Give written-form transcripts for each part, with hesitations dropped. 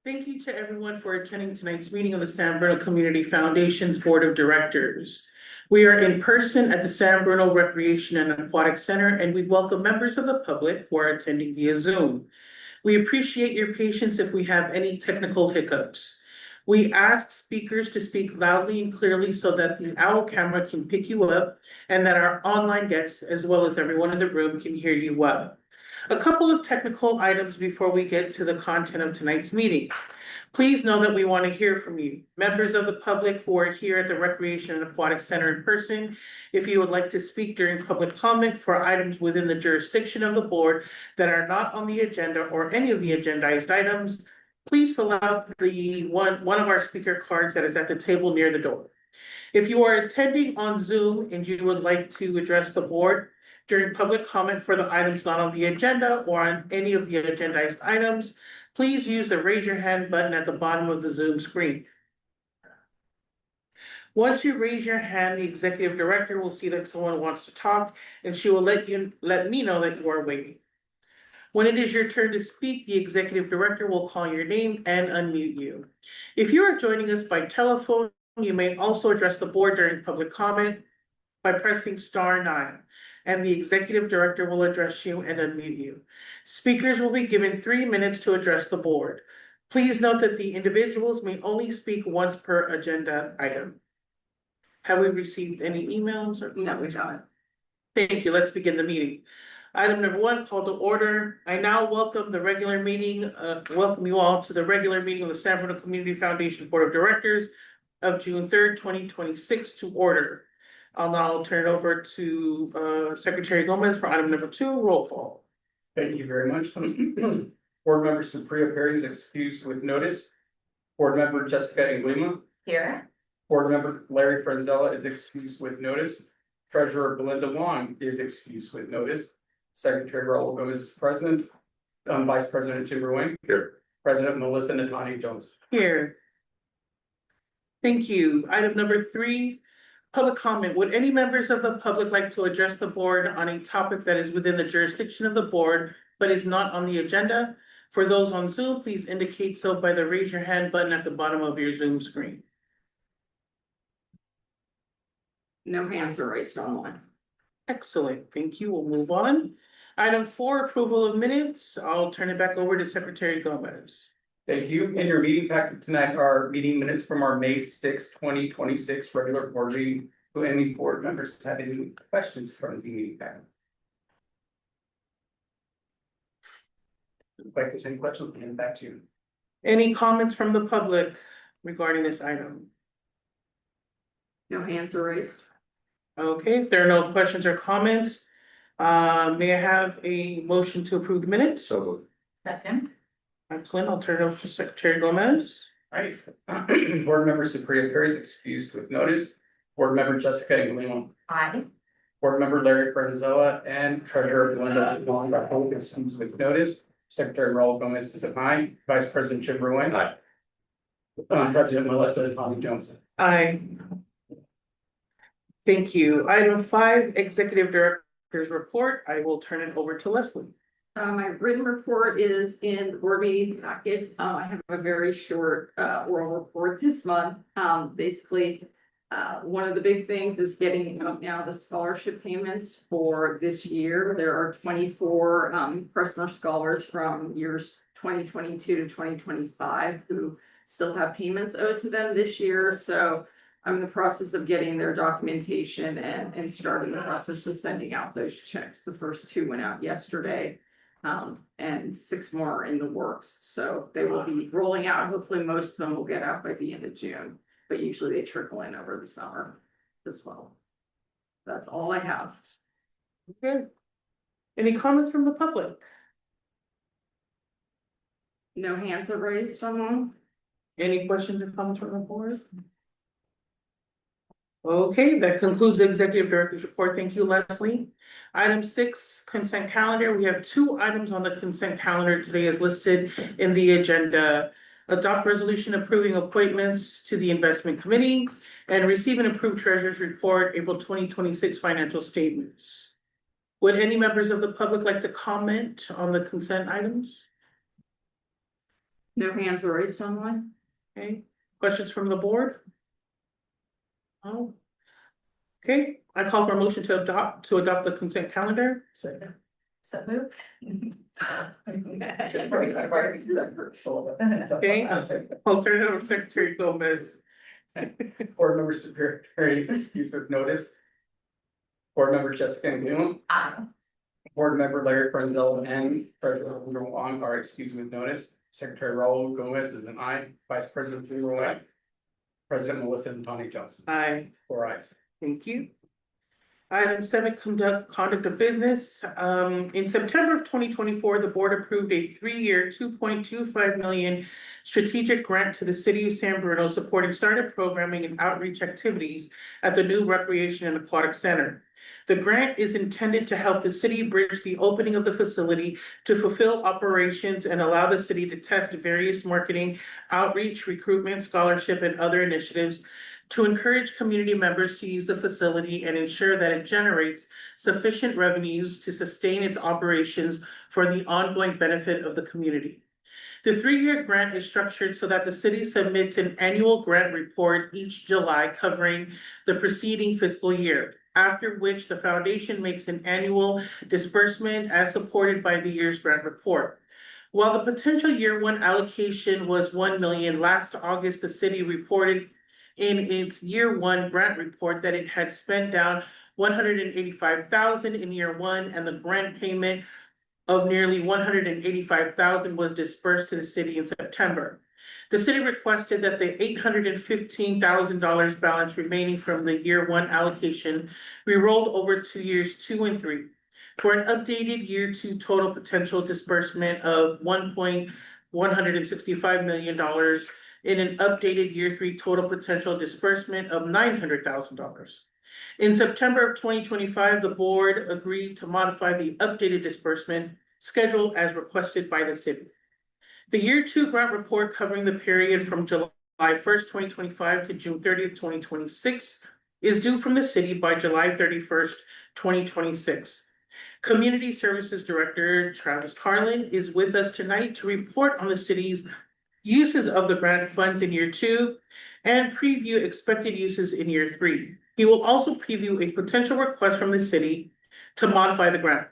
Thank you to everyone for attending tonight's meeting of the San Bruno Community Foundation's Board of Directors. We are in person at the San Bruno Recreation and Aquatic Center, and we welcome members of the public who are attending via Zoom. We appreciate your patience if we have any technical hiccups. We ask speakers to speak loudly and clearly so that the owl camera can pick you up and that our online guests, as well as everyone in the room, can hear you well. A couple of technical items before we get to the content of tonight's meeting. Please know that we want to hear from you, members of the public who are here at the Recreation and Aquatic Center in person. If you would like to speak during public comment for items within the jurisdiction of the board that are not on the agenda or any of the agendized items, please fill out the one of our speaker cards that is at the table near the door. If you are attending on Zoom and you would like to address the board during public comment for the items not on the agenda or on any of the agendized items, please use the raise your hand button at the bottom of the Zoom screen. Once you raise your hand, the executive director will see that someone wants to talk and she will let me know that you are waiting. When it is your turn to speak, the executive director will call your name and unmute you. If you are joining us by telephone, you may also address the board during public comment by pressing *9, and the executive director will address you and unmute you. Speakers will be given 3 minutes to address the board. Please note that the individuals may only speak once per agenda item. Have we received any emails or? No, we haven't. Thank you. Let's begin the meeting. Item number 1, call to order. I now welcome the regular meeting, welcome you all to the regular meeting of the San Bruno Community Foundation Board of Directors of June 3rd, 2026 to order. I'll now turn it over to Secretary Gomez for item number 2, roll call. Thank you very much. Board member Supriya Perry is excused with notice. Board member Jessica Anglima. Here. Board member Larry Franzella is excused with notice. Treasurer Belinda Wong is excused with notice. Secretary Raul Gomez is present. Vice President Jim Ruane. Here. President Melissa Natani Jones. Here. Thank you. Item number 3, public comment. Would any members of the public like to address the board on a topic that is within the jurisdiction of the board, but is not on the agenda? For those on Zoom, please indicate so by the raise your hand button at the bottom of your Zoom screen. No hands are raised online. Excellent. Thank you. We'll move on. Item 4, approval of minutes. I'll turn it back over to Secretary Gomez. Thank you. In your meeting packet tonight are meeting minutes from our May 6, 2026 regular board meeting. Do any board members have any questions from the meeting packet? If there's any questions, I'll hand it back to you. Any comments from the public regarding this item? No hands are raised. Okay, if there are no questions or comments, may I have a motion to approve the minutes? So Second. Excellent. I'll turn it over to Secretary Gomez. right. Board member Supriya Perry is excused with notice. Board member Jessica Anglima. Aye. Board member Larry Franzella and Treasurer Belinda Wong are both excused with notice. Secretary Raul Gomez is an aye. Vice President Jim Ruane. Aye. President Melissa Natani Jones. Aye. Thank you. Item 5, Executive Director's Report. I will turn it over to Leslie. My written report is in the board meeting packet. I have a very short oral report this month. Basically, one of the big things is getting now the scholarship payments for this year. There are 24 Pressmer scholars from years 2022 to 2025 who still have payments owed to them this year. So I'm in the process of getting their documentation and starting the process of sending out those checks. The first 2 went out yesterday. And 6 more are in the works. So they will be rolling out. Hopefully most of them will get out by the end of June, but usually they trickle in over the summer as well. That's all I have. Okay. Any comments from the public? No hands are raised on. Any questions or comments from the board? Okay, that concludes the Executive Director's Report. Thank you, Leslie. Item 6, consent calendar. We have 2 items on the consent calendar today as listed in the agenda. Adopt resolution approving appointments to the investment committee and receive and approve treasurer's report, April 2026 financial statements. Would any members of the public like to comment on the consent items? No hands were raised online? Okay, questions from the board? Oh. Okay, I call for a motion to adopt the consent calendar. Second. So move. Okay, I'll turn it over to Secretary Gomez. Board member Superior is excused with notice. Board member Jessica Bloom, Aye. board member Larry Frenzel and treasurer Linda Wong are excused with notice. Secretary Raul Gomez is an aye. Vice President Lou Rowan. President Melissa and Tony Johnson. Aye, 4 ayes. thank you. Item 7, conduct of business. In September of 2024, the board approved a 3-year, $2.25 million strategic grant to the city of San Bruno supporting startup programming and outreach activities at the new Recreation and Aquatic Center. The grant is intended to help the city bridge the opening of the facility to fulfill operations and allow the city to test various marketing, outreach, recruitment, scholarship, and other initiatives to encourage community members to use the facility and ensure that it generates sufficient revenues to sustain its operations for the ongoing benefit of the community. The 3-year grant is structured so that the city submits an annual grant report each July covering the preceding fiscal year, after which the foundation makes an annual disbursement as supported by the year's grant report. While the potential year 1 allocation was $1 million, last August, the city reported in its year 1 grant report that it had spent down $185,000 in year 1, and the grant payment of nearly $185,000 was dispersed to the city in September. The city requested that the $815,000 balance remaining from the year 1 allocation be rolled over to years 2 and 3 for an updated year 2 total potential disbursement of $1.165 million in an updated year 3 total potential disbursement of $900,000. In September of 2025, the board agreed to modify the updated disbursement schedule as requested by the city. The year 2 grant report covering the period from July 1st, 2025 to June 30th, 2026 is due from the city by July 31st, 2026. Community Services Director Travis Carlin is with us tonight to report on the city's uses of the grant funds in year 2 and preview expected uses in year 3. He will also preview a potential request from the city to modify the grant,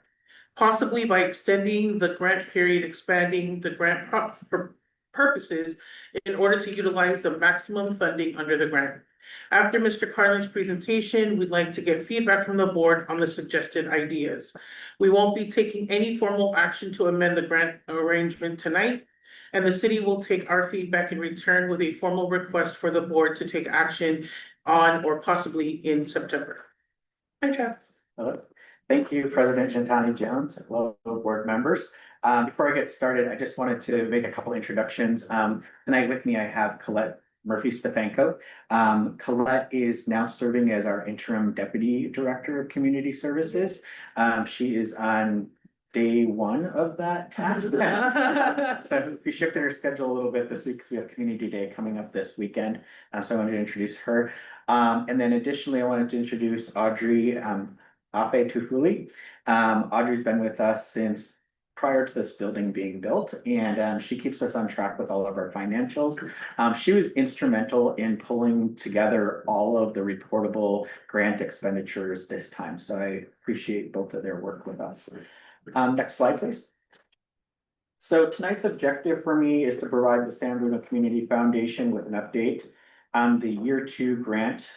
possibly by extending the grant period, expanding the grant purposes in order to utilize the maximum funding under the grant. After Mr. Carlin's presentation, we'd like to get feedback from the board on the suggested ideas. We won't be taking any formal action to amend the grant arrangement tonight, and the city will take our feedback in return with a formal request for the board to take action on or possibly in September. Hi, Travis. Hello. Thank you, President Shantani Jones. Hello, board members. Before I get started, I just wanted to make a couple introductions. Tonight with me, I have Colette Murphy-Stefanko. Colette is now serving as our interim Deputy Director of Community Services. She is on day 1 of that task. So we shifted her schedule a little bit this week because we have Community Day coming up this weekend. So I wanted to introduce her. And then additionally, I wanted to introduce Audrey Afe Tufuli. Audrey's been with us since prior to this building being built, and she keeps us on track with all of our financials. She was instrumental in pulling together all of the reportable grant expenditures this time. So I appreciate both of their work with us. Next slide, please. So tonight's objective for me is to provide the San Bruno Community Foundation with an update on the year 2 grant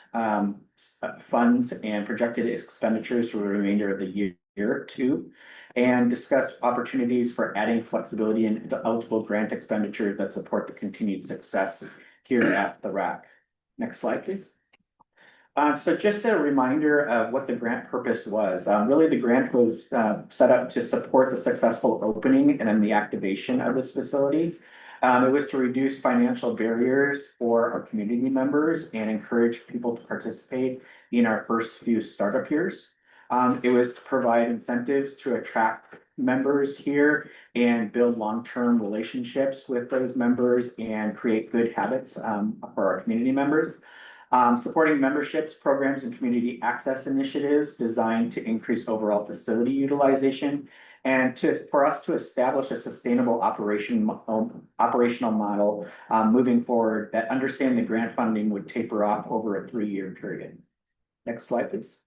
funds and projected expenditures for the remainder of the year 2, and discuss opportunities for adding flexibility into eligible grant expenditures that support the continued success here at the RAC. Next slide, please. So just a reminder of what the grant purpose was. Really, the grant was set up to support the successful opening and then the activation of this facility. It was to reduce financial barriers for our community members and encourage people to participate in our first few startup years. It was to provide incentives to attract members here and build long-term relationships with those members and create good habits for our community members. Supporting memberships, programs, and community access initiatives designed to increase overall facility utilization and for us to establish a sustainable operational model moving forward that understand the grant funding would taper off over a 3-year period. Next slide, please.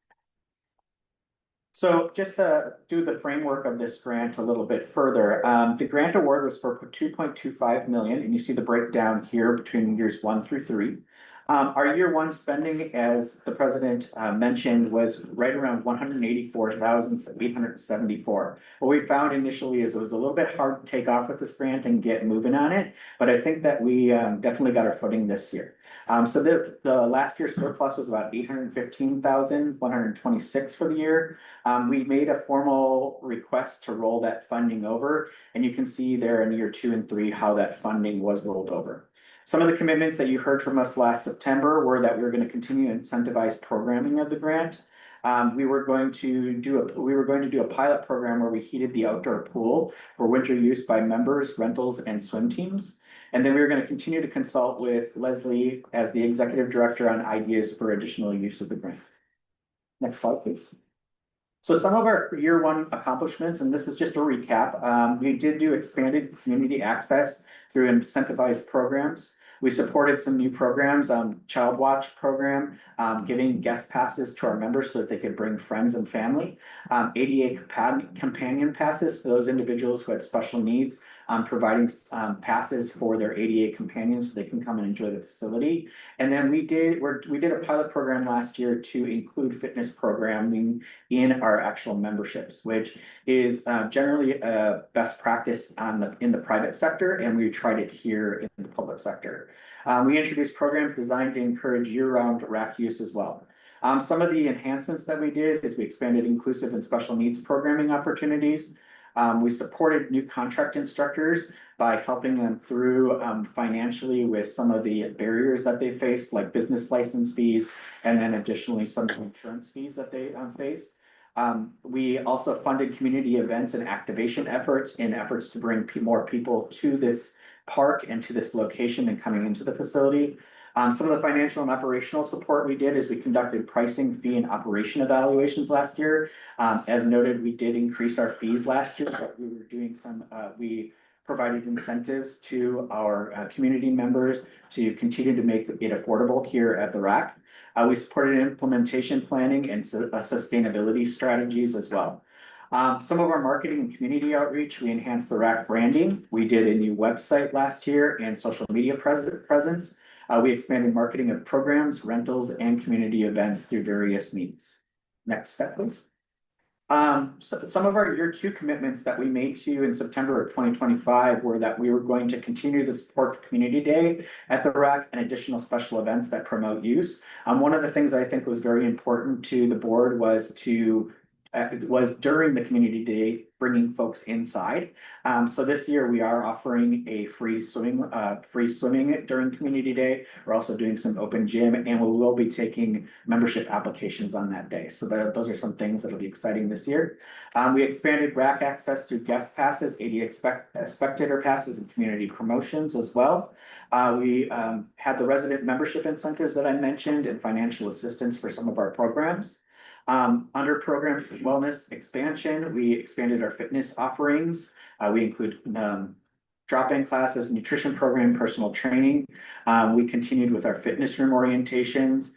So just to do the framework of this grant a little bit further, the grant award was for 2.25 million, and you see the breakdown here between years 1 through 3. Our year 1 spending, as the president mentioned, was right around 184,874. What we found initially is it was a little bit hard to take off with this grant and get moving on it, but I think that we definitely got our footing this year. So the last year's surplus was about 815,126 for the year. We made a formal request to roll that funding over, and you can see there in year 2 and 3 how that funding was rolled over. Some of the commitments that you heard from us last September were that we were going to continue to incentivize programming of the grant. We were going to do a pilot program where we heated the outdoor pool for winter use by members, rentals, and swim teams. And then we were going to continue to consult with Leslie as the executive director on ideas for additional use of the grant. Next slide, please. So some of our year 1 accomplishments, and this is just a recap, we did do expanded community access through incentivized programs. We supported some new programs, Child Watch program, giving guest passes to our members so that they could bring friends and family, ADA companion passes for those individuals who had special needs, providing passes for their ADA companions so they can come and enjoy the facility. And then we did a pilot program last year to include fitness programming in our actual memberships, which is generally a best practice in the private sector, and we tried it here in the public sector. We introduced programs designed to encourage year-round rack use as well. Some of the enhancements that we did is we expanded inclusive and special needs programming opportunities. We supported new contract instructors by helping them through financially with some of the barriers that they face, like business license fees, and then additionally some insurance fees that they face. We also funded community events and activation efforts to bring more people to this park and to this location and coming into the facility. Some of the financial and operational support we did is we conducted pricing, fee, and operation evaluations last year. As noted, we did increase our fees last year, but we were doing we provided incentives to our community members to continue to make it affordable here at the RAC. We supported implementation planning and sustainability strategies as well. Some of our marketing and community outreach, we enhanced the RAC branding. We did a new website last year and social media presence. We expanded marketing of programs, rentals, and community events through various means. Next step, please. So some of our year 2 commitments that we made to you in September of 2025 were that we were going to continue to support Community Day at the RAC and additional special events that promote use. One of the things I think was very important to the board was during the Community Day, bringing folks inside. So this year we are offering a free swimming during Community Day. We're also doing some open gym, and we will be taking membership applications on that day. So those are some things that'll be exciting this year. We expanded RAC access through guest passes, ADA spectator passes, and community promotions as well. We had the resident membership incentives that I mentioned and financial assistance for some of our programs. Under programs for wellness expansion, we expanded our fitness offerings. We include drop-in classes, nutrition program, personal training. We continued with our fitness room orientations.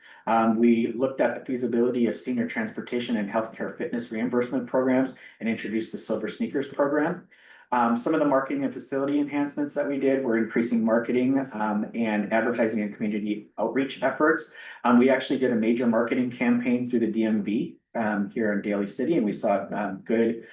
We looked at the feasibility of senior transportation and healthcare fitness reimbursement programs and introduced the Silver Sneakers program. Some of the marketing and facility enhancements that we did were increasing marketing and advertising and community outreach efforts. We actually did a major marketing campaign through the DMV here in Daly City, and we saw good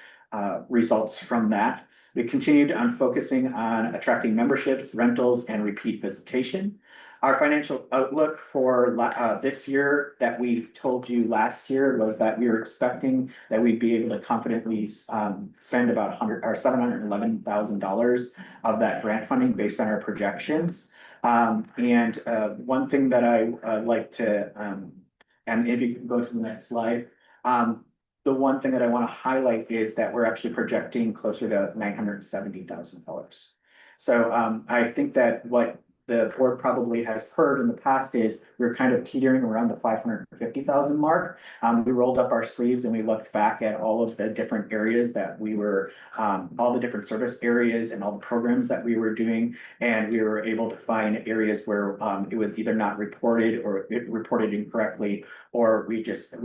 results from that. We continued on focusing on attracting memberships, rentals, and repeat visitation. Our financial outlook for this year that we told you last year was that we were expecting that we'd be able to confidently spend about $711,000 of that grant funding based on our projections. And one thing that I like to, and if you can go to the next slide, the one thing that I want to highlight is that we're actually projecting closer to $970,000. So I think that what the board probably has heard in the past is we're kind of teetering around the 550,000 mark. We rolled up our sleeves and we looked back at all of the different areas that we were, all the different service areas and all the programs that we were doing. And we were able to find areas where it was either not reported or it reported incorrectly, or we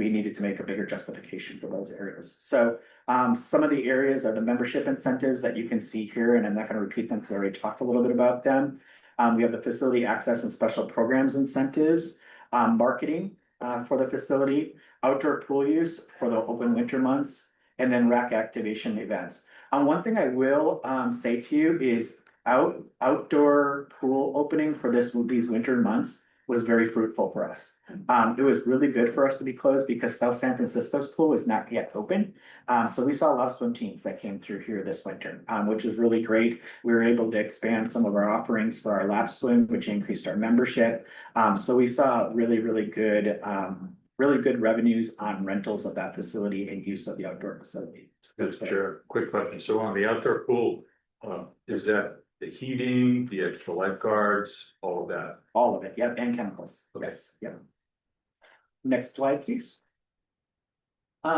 needed to make a bigger justification for those areas. So some of the areas are the membership incentives that you can see here, and I'm not going to repeat them because I already talked a little bit about them. We have the facility access and special programs incentives, marketing for the facility, outdoor pool use for the open winter months, and then rack activation events. One thing I will say to you is outdoor pool opening for these winter months was very fruitful for us. It was really good for us to be closed because South San Francisco's pool is not yet open. So we saw a lot of swim teams that came through here this winter, which was really great. We were able to expand some of our offerings for our lap swim, which increased our membership. So we saw really good revenues on rentals of that facility and use of the outdoor facility. Mr. Chair, quick question. So on the outdoor pool, is that the heating, the extra lifeguards, all of that? All of it, yep, and chemicals. Okay. Yes, yep. Next slide, please.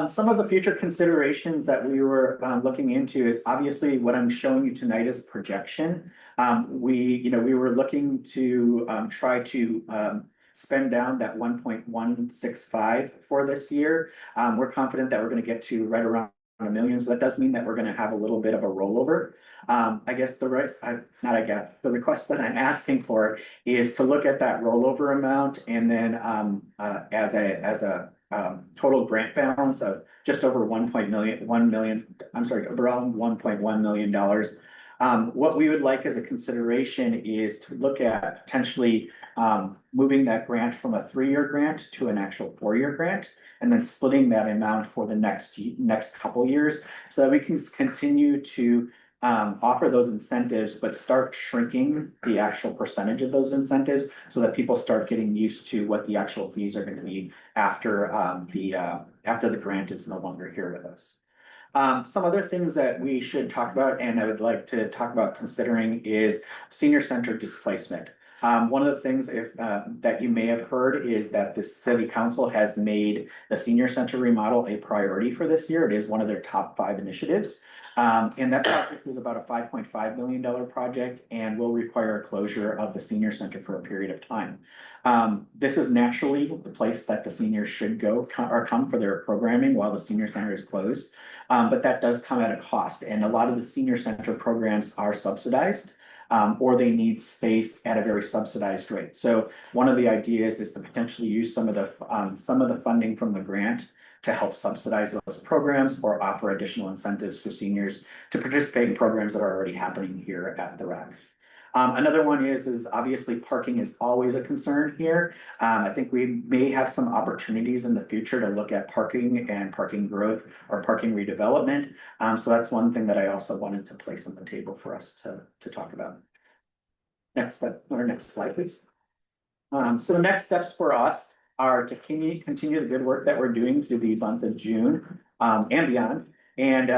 Some of the future considerations that we were looking into is obviously what I'm showing you tonight is projection. We were looking to try to spend down that 1.165 for this year. We're confident that we're going to get to right around $1 million. So that does mean that we're going to have a little bit of a rollover. I guess the request that I'm asking for is to look at that rollover amount and then as a total grant balance of just over around $1.1 million. What we would like as a consideration is to look at potentially moving that grant from a 3-year grant to an actual 4-year grant, and then splitting that amount for the next couple years, so that we can continue to offer those incentives, but start shrinking the actual percentage of those incentives so that people start getting used to what the actual fees are going to be after the grant is no longer here with us. Some other things that we should talk about, and I would like to talk about considering, is senior center displacement. One of the things that you may have heard is that the city council has made the senior center remodel a priority for this year. It is one of their top 5 initiatives. And that project is about a $5.5 million project and will require a closure of the senior center for a period of time. This is naturally the place that the seniors should come for their programming while the senior center is closed. But that does come at a cost, and a lot of the senior center programs are subsidized. Or they need space at a very subsidized rate. So one of the ideas is to potentially use some of the funding from the grant to help subsidize those programs or offer additional incentives for seniors to participate in programs that are already happening here at the RAC. Another one is obviously parking is always a concern here. I think we may have some opportunities in the future to look at parking and parking growth or parking redevelopment. So that's one thing that I also wanted to place on the table for us to talk about. Next slide, please. So the next steps for us are to continue the good work that we're doing through the month of June and beyond. And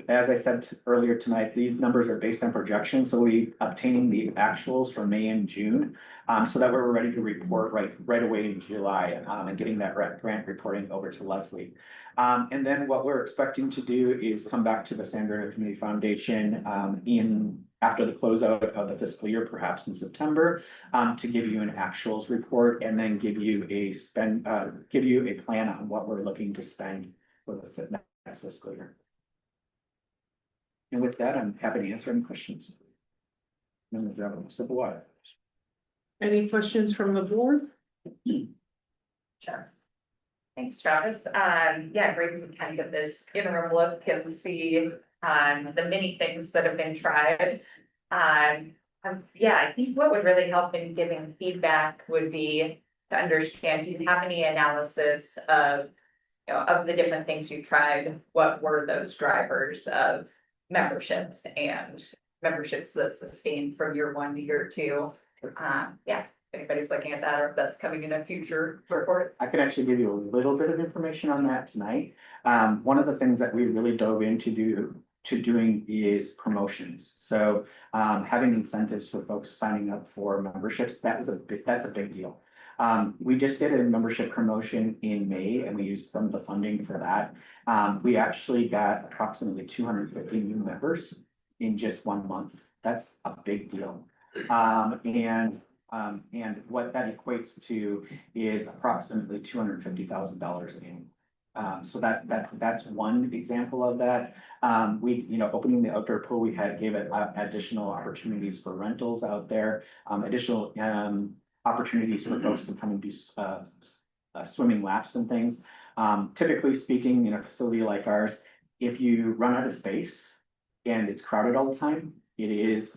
as I said earlier tonight, these numbers are based on projections. So we obtaining the actuals for May and June, so that we're ready to report right away in July, and getting that grant reporting over to Leslie. And then what we're expecting to do is come back to the San Bernardino Community Foundation after the closeout of the fiscal year, perhaps in September, to give you an actuals report and then give you a plan on what we're looking to spend for the next fiscal year. And with that, I'm happy to answer any questions. Any questions from the board? Sure. Thanks, Travis. Yeah, great to kind of get this interim look and see the many things that have been tried. Yeah, I think what would really help in giving feedback would be to understand, do you have any analysis of, of the different things you tried, what were those drivers of memberships and memberships that sustained from year 1 to year 2? Yeah, if anybody's looking at that or if that's coming in a future report. I can actually give you a little bit of information on that tonight. One of the things that we really dove into to doing is promotions. So having incentives for folks signing up for memberships, that's a big deal. We just did a membership promotion in May and we used some of the funding for that. We actually got approximately 250 new members in just 1 month. That's a big deal. And what that equates to is approximately $250,000 in. So that's one example of that. Opening the outdoor pool, we gave it additional opportunities for rentals out there, additional opportunities for folks to come and do swimming laps and things. Typically speaking, in a facility like ours, if you run out of space and it's crowded all the time, it is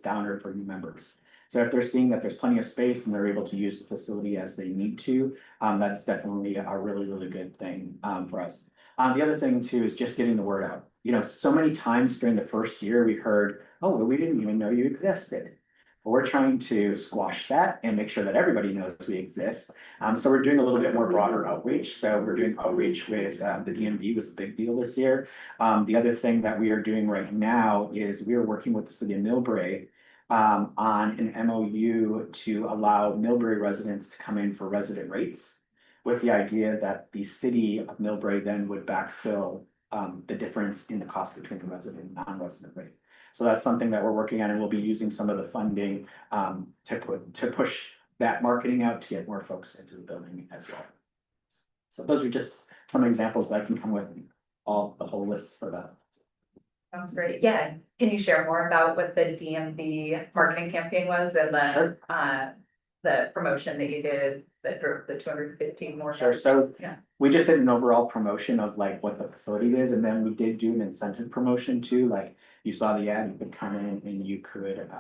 downer for new members. So if they're seeing that there's plenty of space and they're able to use the facility as they need to, that's definitely a really, really good thing for us. The other thing too is just getting the word out. So many times during the first year we heard, oh, well, we didn't even know you existed. But we're trying to squash that and make sure that everybody knows we exist. So we're doing a little bit more broader outreach. So we're doing outreach with the DMV was a big deal this year. The other thing that we are doing right now is we are working with the city of Millbrae on an MOU to allow Millbrae residents to come in for resident rates, with the idea that the city of Millbrae then would backfill the difference in the cost between the resident and non-resident rate. So that's something that we're working on, and we'll be using some of the funding to push that marketing out to get more folks into the building as well. So those are just some examples that I can come with the whole list for that. Sounds great. Yeah. Can you share more about what the DMV marketing campaign was and the promotion that you did that drove the 215 more? Sure. So yeah, we just did an overall promotion of like what the facility is, and then we did do an incentive promotion too. Like you saw the ad, you could come in and you could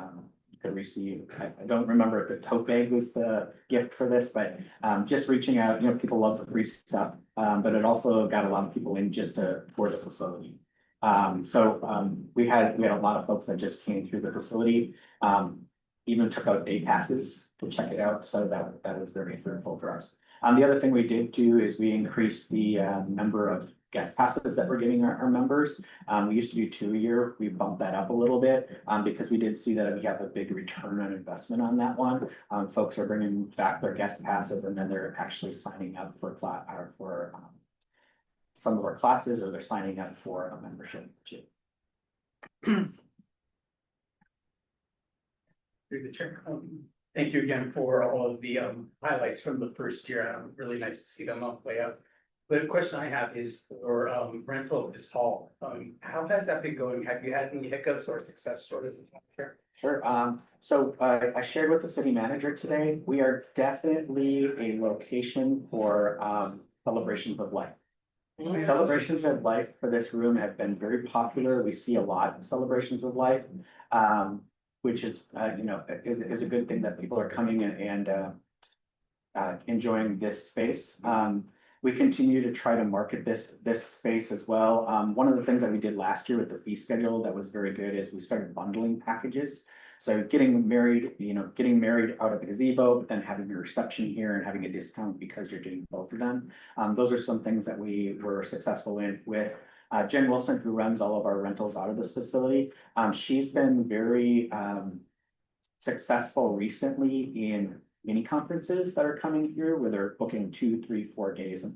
receive. I don't remember if the tote bag was the gift for this, but just reaching out. People love the free stuff, but it also got a lot of people in just for the facility. We had a lot of folks that just came through the facility, even took out day passes to check it out. So that was very fruitful for us. The other thing we did do is we increased the number of guest passes that we're giving our members. We used to do 2 a year. We bumped that up a little bit because we did see that we have a big return on investment on that one. Folks are bringing back their guest passes and then they're actually signing up for some of our classes, or they're signing up for a membership too. Through the chair. Thank you again for all of the highlights from the first year. Really nice to see them all play out. The question I have is for rental of this hall. How has that been going? Have you had any hiccups or success stories? Sure. So I shared with the city manager today, we are definitely a location for celebrations of life. Celebrations of life for this room have been very popular. We see a lot of celebrations of life, which is, is a good thing that people are coming in and enjoying this space. We continue to try to market this space as well. One of the things that we did last year with the fee schedule that was very good is we started bundling packages. So getting married out of the gazebo, but then having a reception here and having a discount because you're doing both of them. Those are some things that we were successful in with Jen Wilson, who runs all of our rentals out of this facility. She's been very successful recently in mini conferences that are coming through where they're booking 2, 3, 4 days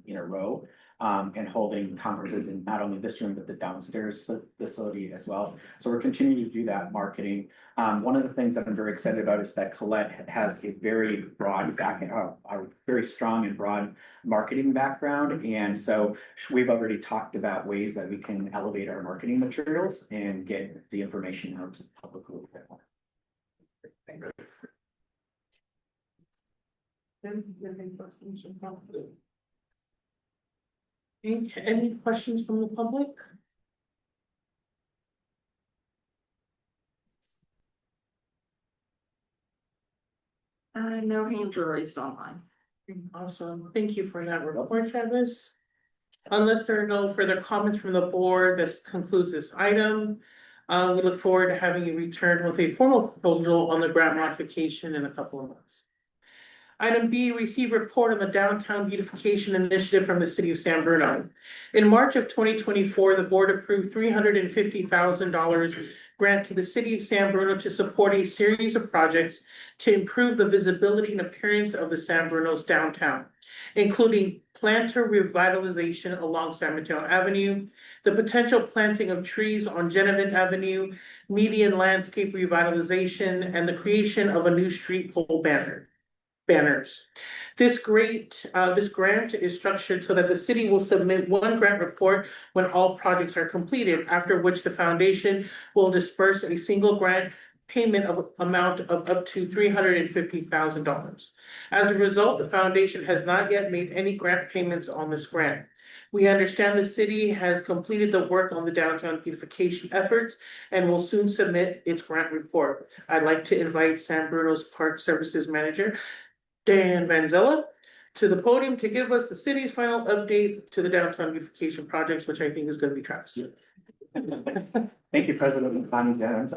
in a row and holding conferences in not only this room, but the downstairs facility as well. So we're continuing to do that marketing. One of the things that I'm very excited about is that Colette has a very broad a very strong and broad marketing background. And so we've already talked about ways that we can elevate our marketing materials and get the information out to the public a little bit more. Thank you. Any questions from the public? No hands are raised online. Awesome. Thank you for that report, Travis. Unless there are no further comments from the board, this concludes this item. We look forward to having you return with a formal proposal on the grant modification in a couple of months. Item B, receive report on the downtown beautification initiative from the city of San Bruno. In March of 2024, the board approved $350,000 grant to the city of San Bruno to support a series of projects to improve the visibility and appearance of the San Bruno's downtown, including planter revitalization along San Mateo Avenue, the potential planting of trees on Genevieve Avenue, median landscape revitalization, and the creation of a new street pole banners. This grant is structured so that the city will submit one grant report when all projects are completed, after which the foundation will disperse a single grant payment of amount of up to $350,000. As a result, the foundation has not yet made any grant payments on this grant. We understand the city has completed the work on the downtown beautification efforts and will soon submit its grant report. I'd like to invite San Bruno's Park Services Manager, Dan Vanzella, to the podium to give us the city's final update to the downtown beautification projects, which I think is going to be Travis. Thank you, President Connie Jones.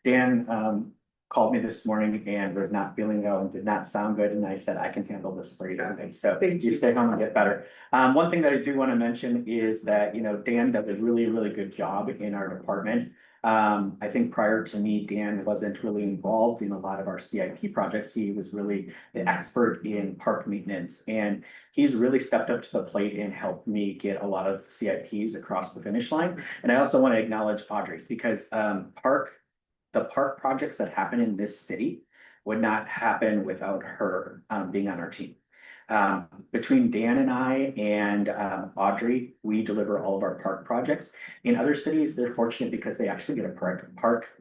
Dan called me this morning and was not feeling well and did not sound good, and I said, I can handle this for you today. So Thank you you. stay home and get better. One thing that I do want to mention is that, Dan does a really, really good job in our department. I think prior to me, Dan wasn't really involved in a lot of our CIP projects. He was really the expert in park maintenance, and he's really stepped up to the plate and helped me get a lot of CIPs across the finish line. And I also want to acknowledge Audrey, because the park projects that happen in this city would not happen without her being on our team. Between Dan and I and Audrey, we deliver all of our park projects. In other cities, they're fortunate because they actually get a park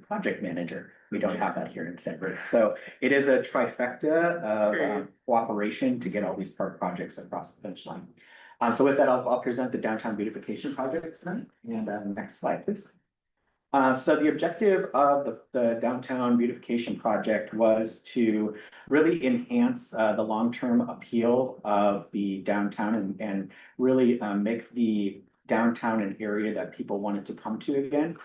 project manager. We don't have that here in San Bruno. So it is a trifecta of cooperation to get all these park projects across the finish line. So with that, I'll present the downtown beautification project tonight. And next slide, please. So the objective of the downtown beautification project was to really enhance the long-term appeal of the downtown and really make the downtown an area that people wanted to come to again.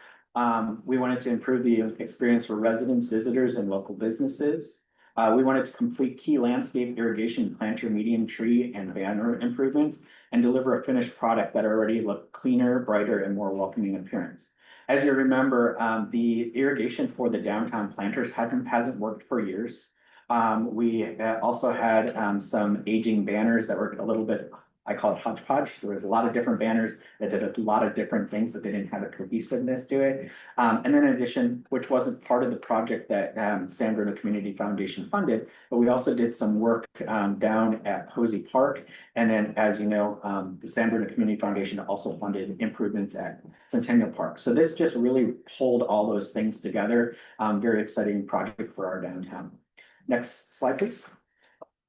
We wanted to improve the experience for residents, visitors, and local businesses. We wanted to complete key landscape irrigation, planter, medium tree, and banner improvements, and deliver a finished product that already looked cleaner, brighter, and more welcoming appearance. As you remember, the irrigation for the downtown planters hasn't worked for years. We also had some aging banners that were a little bit, I call it hodgepodge. There was a lot of different banners that did a lot of different things, but they didn't have a cohesiveness to it. And then in addition, which wasn't part of the project that San Bruno Community Foundation funded, but we also did some work down at Posey Park. And then, as you know, the San Bruno Community Foundation also funded improvements at Centennial Park. So this just really pulled all those things together. Very exciting project for our downtown. Next slide, please.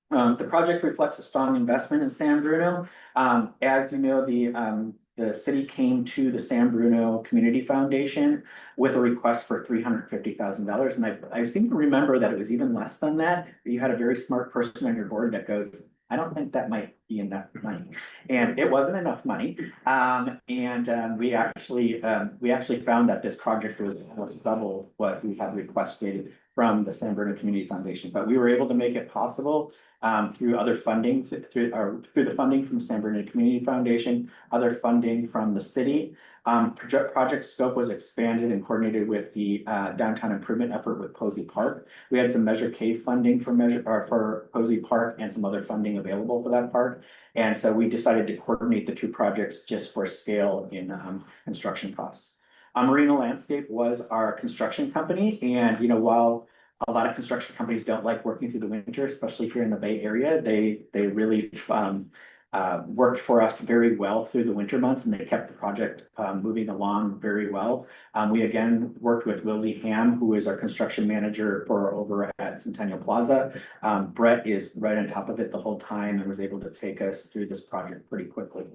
The project reflects a strong investment in San Bruno. As you know, the city came to the San Bruno Community Foundation with a request for $350,000. And I seem to remember that it was even less than that. You had a very smart person on your board that goes, I don't think that might be enough money. And it wasn't enough money. We actually found that this project was double what we had requested from the San Bruno Community Foundation. But we were able to make it possible through other funding, through the funding from San Bruno Community Foundation, other funding from the city. Project scope was expanded and coordinated with the downtown improvement effort with Posey Park. We had some Measure K funding for Posey Park and some other funding available for that park. And so we decided to coordinate the two projects just for scale in construction costs. Marina Landscape was our construction company, and while a lot of construction companies don't like working through the winter, especially here in the Bay Area, they really worked for us very well through the winter months, and they kept the project moving along very well. We again worked with Wilsey Ham, who is our construction manager for over at Centennial Plaza. Brett is right on top of it the whole time and was able to take us through this project pretty quickly.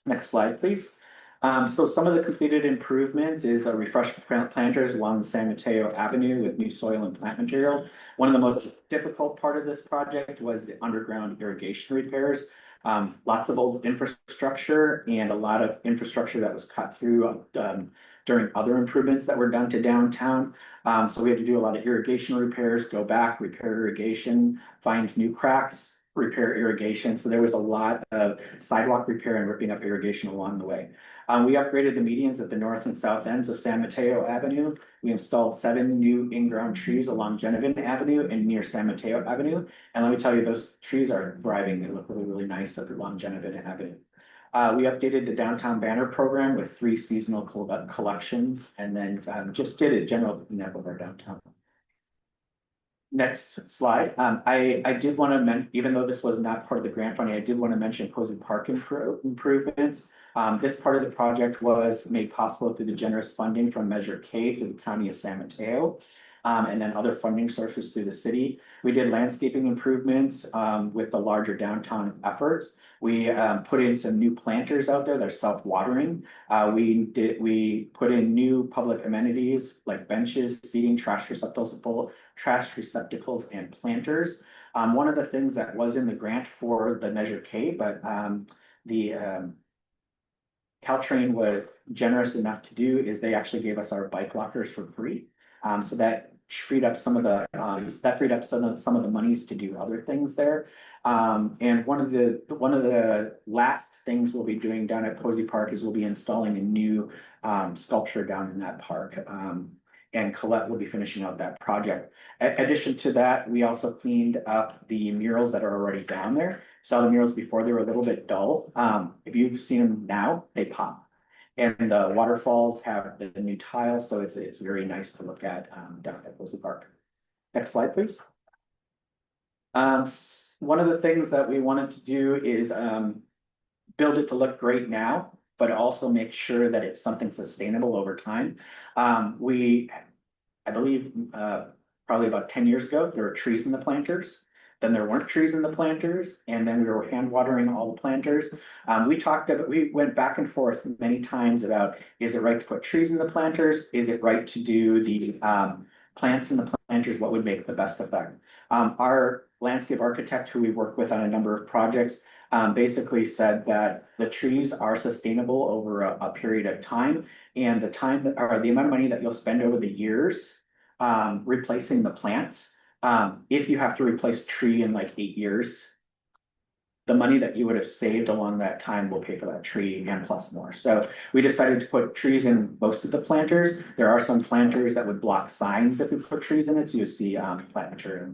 Next slide, please. So some of the completed improvements is refreshed planters along San Mateo Avenue with new soil and plant material. One of the most difficult part of this project was the underground irrigation repairs. Lots of old infrastructure and a lot of infrastructure that was cut through during other improvements that were done to downtown. So we had to do a lot of irrigation repairs, go back, repair irrigation, find new cracks, repair irrigation. So there was a lot of sidewalk repair and ripping up irrigation along the way. We upgraded the medians at the north and south ends of San Mateo Avenue. We installed 7 new in-ground trees along Genevieve Avenue and near San Mateo Avenue. And let me tell you, those trees are thriving. They look really, really nice up along Genevieve Avenue. We updated the downtown banner program with 3 seasonal collections, and then just did a general cleanup of our downtown. Next slide. I did want to mention, even though this was not part of the grant funding, I did want to mention Posey Park improvements. This part of the project was made possible through the generous funding from Measure K through the County of San Mateo. And then other funding sources through the city. We did landscaping improvements with the larger downtown efforts. We put in some new planters out there that are self-watering. We put in new public amenities like benches, seating, trash receptacles, and planters. One of the things that was in the grant for the Measure K, but the Caltrain was generous enough to do is they actually gave us our bike lockers for free. So that freed up some of the some of the monies to do other things there. And one of the last things we'll be doing down at Posey Park is we'll be installing a new sculpture down in that park. And Colette will be finishing out that project. In addition to that, we also cleaned up the murals that are already down there. Saw the murals before, they were a little bit dull. If you've seen them now, they pop. And the waterfalls have the new tiles, so it's very nice to look at down at Posey Park. Next slide, please. One of the things that we wanted to do is build it to look great now, but also make sure that it's something sustainable over time. I believe probably about 10 years ago, there were trees in the planters. Then there weren't trees in the planters, and then we were hand watering all the planters. We went back and forth many times about, is it right to put trees in the planters? Is it right to do the plants in the planters? What would make the best effect? Our landscape architect, who we work with on a number of projects, basically said that the trees are sustainable over a period of time, and the amount of money that you'll spend over the years replacing the plants. If you have to replace a tree in like 8 years, the money that you would have saved along that time will pay for that tree and plus more. So we decided to put trees in most of the planters. There are some planters that would block signs if we put trees in it, so you see plant material.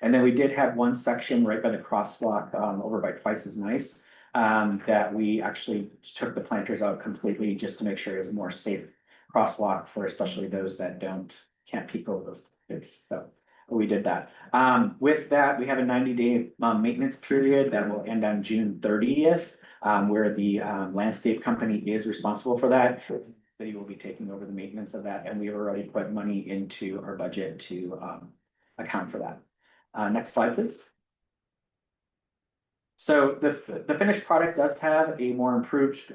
And then we did have one section right by the crosswalk over by Twice as Nice that we actually took the planters out completely just to make sure it was a more safe crosswalk for especially those that can't peek over those planters. So we did that. With that, we have a 90-day maintenance period that will end on June 30th, where the landscape company is responsible for that. They will be taking over the maintenance of that, and we've already put money into our budget to account for that. Next slide, please. So the finished product does have a more improved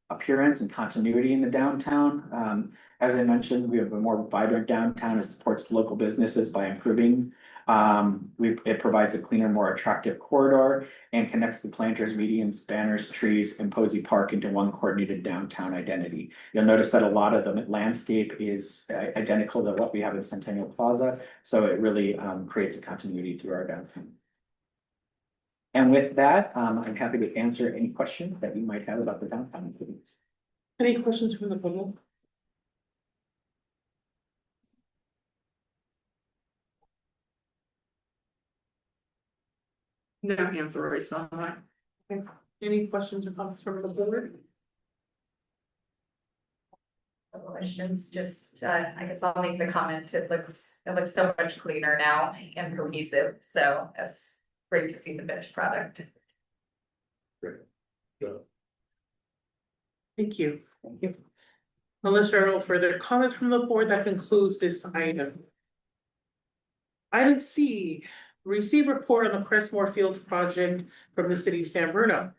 appearance and continuity in the downtown. As I mentioned, we have a more vibrant downtown. It supports local businesses by improving. It provides a cleaner, more attractive corridor and connects the planters, medians, banners, trees, and Posey Park into one coordinated downtown identity. You'll notice that a lot of the landscape is identical to what we have in Centennial Plaza, so it really creates a continuity through our downtown. And with that, I'm happy to answer any questions that you might have about the downtown activities. Any questions from the public? No hands are raised on that. Okay. Any questions or comments from the board? Questions, just, I guess I'll make the comment, it looks so much cleaner now and cohesive, so it's great to see the finished product. Great. Yeah. Thank you. Thank you. Unless there are no further comments from the board, that concludes this item. Item C, receive report on the Crestmore Fields project from the city of San Bruno.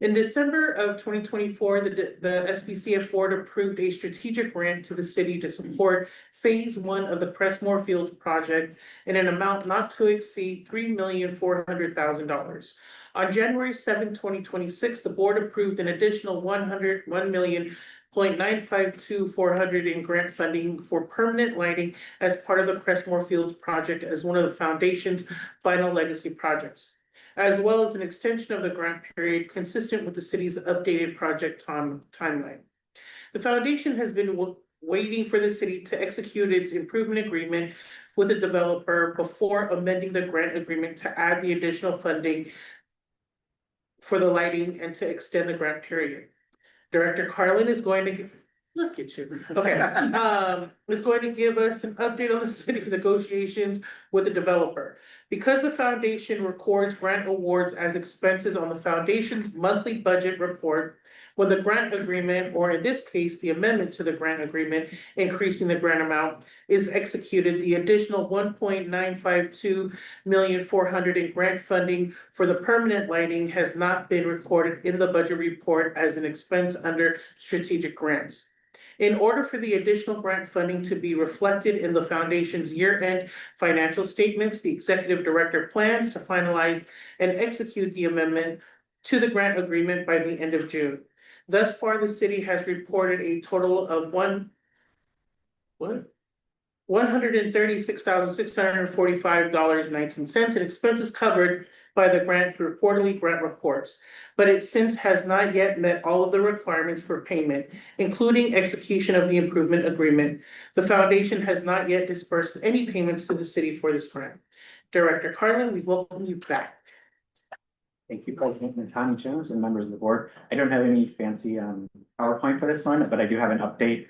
In December of 2024, the SBCF board approved a strategic grant to the city to support phase one of the Crestmore Fields project in an amount not to exceed $3,400,000. On January 7, 2026, the board approved an additional $1,952,400 in grant funding for permanent lighting as part of the Crestmore Fields project as one of the foundation's final legacy projects, as well as an extension of the grant period consistent with the city's updated project timeline. The foundation has been waiting for the city to execute its improvement agreement with the developer before amending the grant agreement to add the additional funding for the lighting and to extend the grant period. Director Carlin is going to look at you. Okay, is going to give us an update on the city's negotiations with the developer. Because the foundation records grant awards as expenses on the foundation's monthly budget report, when the grant agreement, or in this case, the amendment to the grant agreement, increasing the grant amount, is executed, the additional $1,952,400,000 in grant funding for the permanent lighting has not been recorded in the budget report as an expense under strategic grants. In order for the additional grant funding to be reflected in the foundation's year-end financial statements, the executive director plans to finalize and execute the amendment to the grant agreement by the end of June. Thus far, the city has reported a total of $136,645.19 in expenses covered by the grant through quarterly grant reports, but it since has not yet met all of the requirements for payment, including execution of the improvement agreement. The foundation has not yet dispersed any payments to the city for this grant. Director Carlin, we welcome you back. Thank you, President Natani Jones and members of the board. I don't have any fancy PowerPoint for this one, but I do have an update.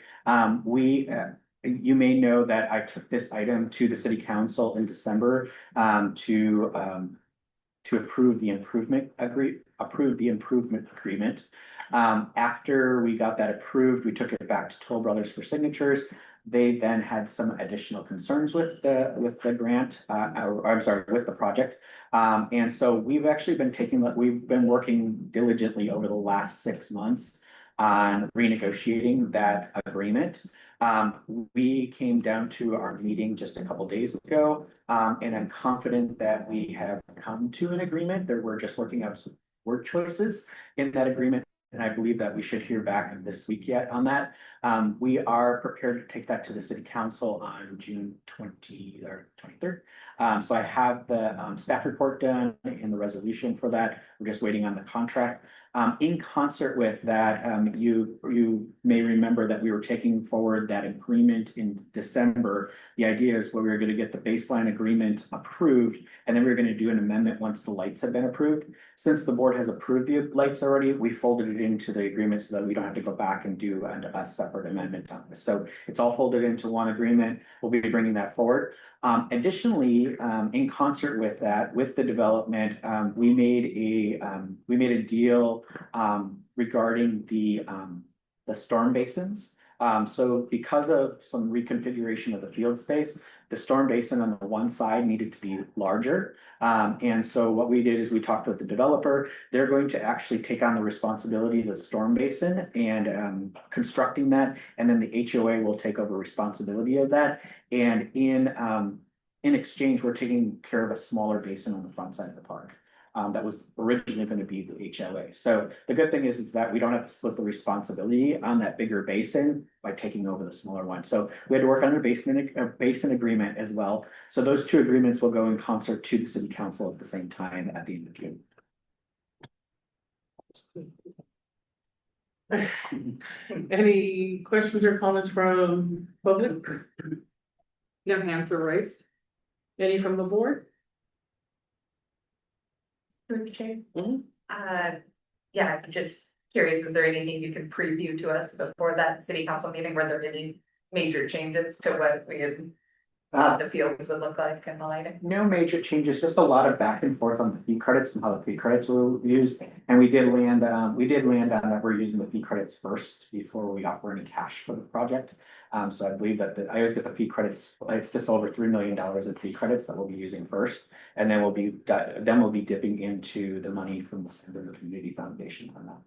You may know that I took this item to the city council in December to approve the improvement agreement. After we got that approved, we took it back to Toll Brothers for signatures. They then had some additional concerns with the grant, with the project. And so we've been working diligently over the last 6 months on renegotiating that agreement. We came down to our meeting just a couple days ago, and I'm confident that we have come to an agreement. We're just working out some word choices in that agreement. And I believe that we should hear back this week yet on that. We are prepared to take that to the city council on June 20 or 23rd. So I have the staff report done and the resolution for that. We're just waiting on the contract. In concert with that, you may remember that we were taking forward that agreement in December. The idea is where we were going to get the baseline agreement approved, and then we were going to do an amendment once the lights have been approved. Since the board has approved the lights already, we folded it into the agreement so that we don't have to go back and do a separate amendment on this. So it's all folded into one agreement. We'll be bringing that forward. Additionally, in concert with that, with the development, we made a deal regarding the storm basins. So because of some reconfiguration of the field space, the storm basin on the one side needed to be larger. And so what we did is we talked with the developer. They're going to actually take on the responsibility of the storm basin and constructing that. And then the HOA will take over responsibility of that. And in exchange, we're taking care of a smaller basin on the front side of the park. That was originally going to be the HOA. So the good thing is that we don't have to split the responsibility on that bigger basin by taking over the smaller one. So we had to work on a basin agreement as well. So those two agreements will go in concert to the city council at the same time at the end of June. Any questions or comments from public? No hands are raised. Any from the board? Yeah, I'm just curious, is there anything you can preview to us before that city council meeting? Were there any major changes to what we had what the fields would look like and the lighting? No major changes, just a lot of back and forth on the fee credits and how the fee credits were used. And we did land on that we're using the fee credits first before we offer any cash for the project. So I believe that I always get the fee credits, it's just over $3 million in fee credits that we'll be using first. And then we'll be dipping into the money from the Community Foundation on that.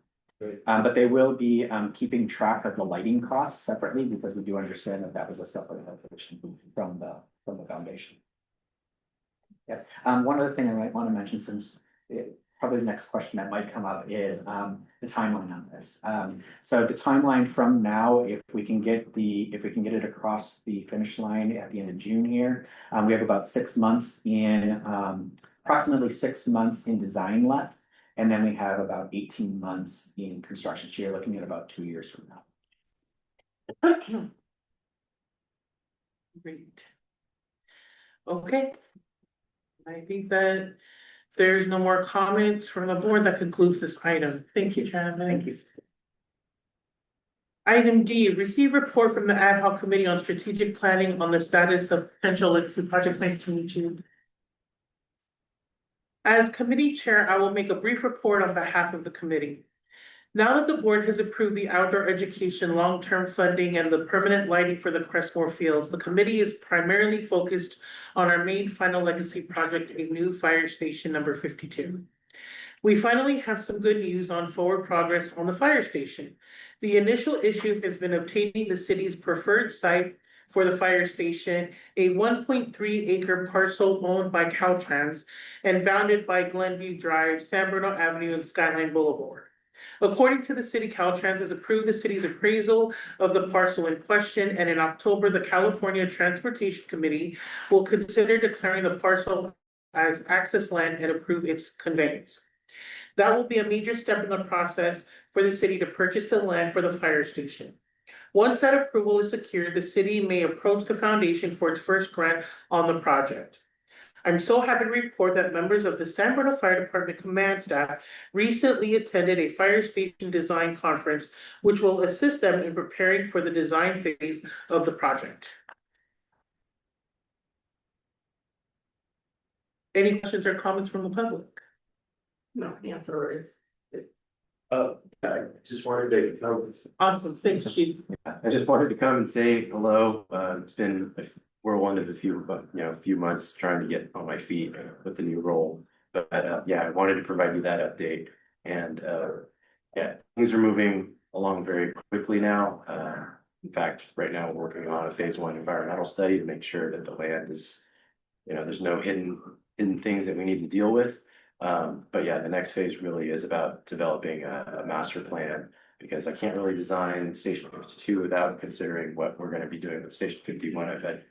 But they will be keeping track of the lighting costs separately because we do understand that that was a separate allocation from the foundation. Yeah, one other thing I might want to mention, since probably the next question that might come up is the timeline on this. So the timeline from now, if we can get it across the finish line at the end of June here, we have about 6 months in approximately 6 months in design left. And then we have about 18 months in construction. So you're looking at about 2 years from now. Great. Okay. I think that if there's no more comments from the board, that concludes this item. Thank you, Travis. Thank you. Item D, receive report from the ad hoc committee on strategic planning on the status of potential legacy projects. Nice to meet you. As committee chair, I will make a brief report on behalf of the committee. Now that the board has approved the outdoor education long-term funding and the permanent lighting for the Crestmore Fields, the committee is primarily focused on our main final legacy project, a new fire station number 52. We finally have some good news on forward progress on the fire station. The initial issue has been obtaining the city's preferred site for the fire station, a 1.3 acre parcel owned by Caltrans and bounded by Glenview Drive, San Bruno Avenue, and Skyline Boulevard. According to the city, Caltrans has approved the city's appraisal of the parcel in question, and in October, the California Transportation Committee will consider declaring the parcel as access land and approve its conveyance. That will be a major step in the process for the city to purchase the land for the fire station. Once that approval is secured, the city may approach the foundation for its first grant on the project. I'm so happy to report that members of the San Bruno Fire Department command staff recently attended a fire station design conference, which will assist them in preparing for the design phase of the project. Any questions or comments from the public? No, the answer is. I just wanted to come. Awesome, thanks, Chief. I just wanted to come and say hello. It's been a whirlwind of a few months trying to get on my feet with the new role. But yeah, I wanted to provide you that update. And yeah, things are moving along very quickly now. In fact, right now we're working on a phase 1 environmental study to make sure that the land is, there's no hidden things that we need to deal with. But yeah, the next phase really is about developing a master plan, because I can't really design Station 52 without considering what we're going to be doing with Station 51. I've had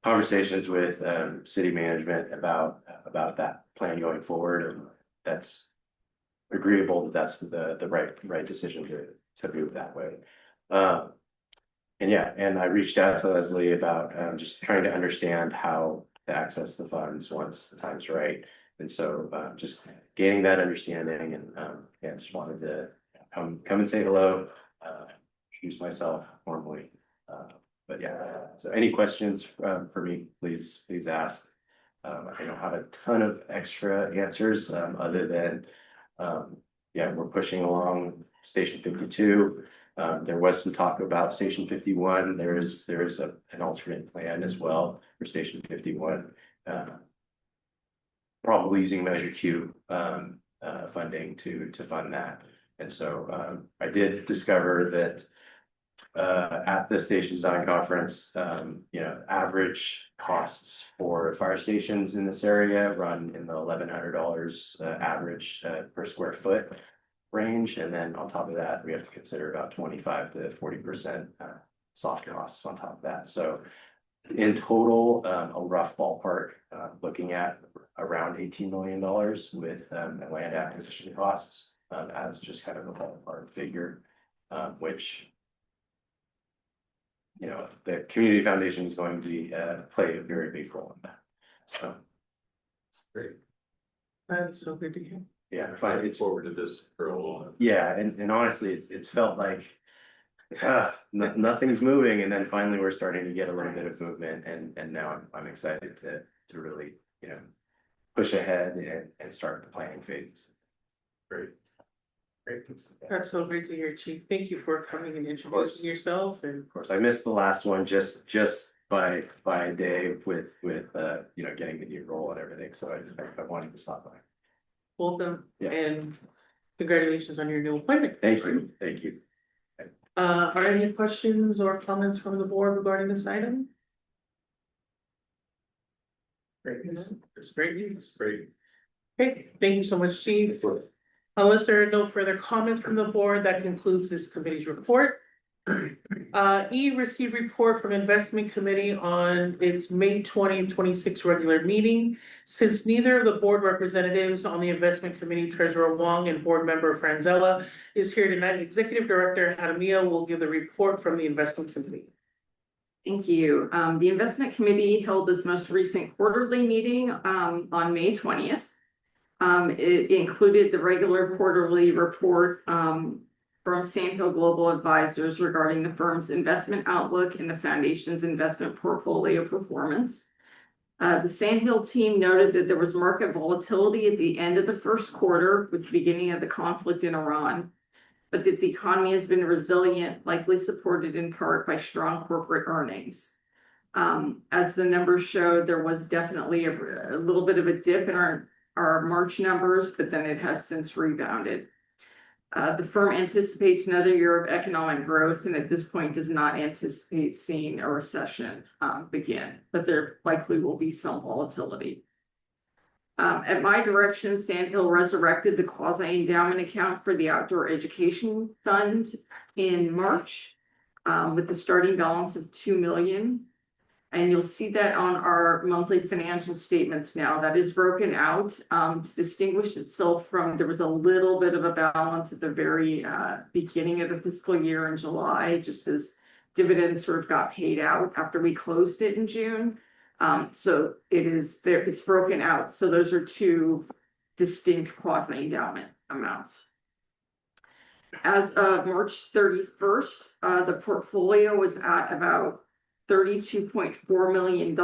conversations with city management about that plan going forward, and that's agreeable that that's the right decision to move that way. And yeah, and I reached out to Leslie about just trying to understand how to access the funds once the time's right. And so just gaining that understanding, and yeah, just wanted to come and say hello, introduce myself formally. But yeah, so any questions for me, please ask. I don't have a ton of extra answers other than yeah, we're pushing along Station 52. There was some talk about Station 51. There is an alternate plan as well for Station 51. Probably using Measure Q funding to fund that. And so I did discover that at the station design conference, average costs for fire stations in this area run in the $1,100 average per square foot range. And then on top of that, we have to consider about 25 to 40% soft costs on top of that. So in total, a rough ballpark, looking at around $18 million with land acquisition costs as just kind of a ballpark figure, which the community foundation is going to play a very big role in that. So Great. That's so good to hear. yeah, I look forward to this for a while. yeah, and honestly, it's felt like nothing's moving, and then finally we're starting to get a little bit of movement, and now I'm excited to really, push ahead and start the planning phase. Great. Great. That's so great to hear, Chief. Thank you for coming and introducing yourself and. Of course, I missed the last one just by a day with getting the new role and everything, so I wanted to stop by. Welcome Yeah. and congratulations on your new appointment. Thank you. Are any questions or comments from the board regarding this item? Great news. It's great news. Great. Okay, thank you so much, Chief. Unless there are no further comments from the board, that concludes this committee's report. E, receive report from investment committee on its May 2026 regular meeting. Since neither of the board representatives on the investment committee, Treasurer Wong and board member Franzella, is here tonight, Executive Director Hadamia will give the report from the investment committee. Thank you. The investment committee held its most recent quarterly meeting on May 20th. It included the regular quarterly report from Sandhill Global Advisors regarding the firm's investment outlook and the foundation's investment portfolio performance. The Sandhill team noted that there was market volatility at the end of the first quarter with the beginning of the conflict in Iran, but that the economy has been resilient, likely supported in part by strong corporate earnings. As the numbers showed, there was definitely a little bit of a dip in our March numbers, but then it has since rebounded. The firm anticipates another year of economic growth and at this point does not anticipate seeing a recession begin, but there likely will be some volatility. At my direction, Sandhill resurrected the quasi-endowment account for the outdoor education fund in March with the starting balance of $2 million. And you'll see that on our monthly financial statements now. That is broken out to distinguish itself from, there was a little bit of a balance at the very beginning of the fiscal year in July, just as dividends sort of got paid out after we closed it in June. So it is there, it's broken out. So those are two distinct quasi-endowment amounts. As of March 31st, the portfolio was at about $32.4 million,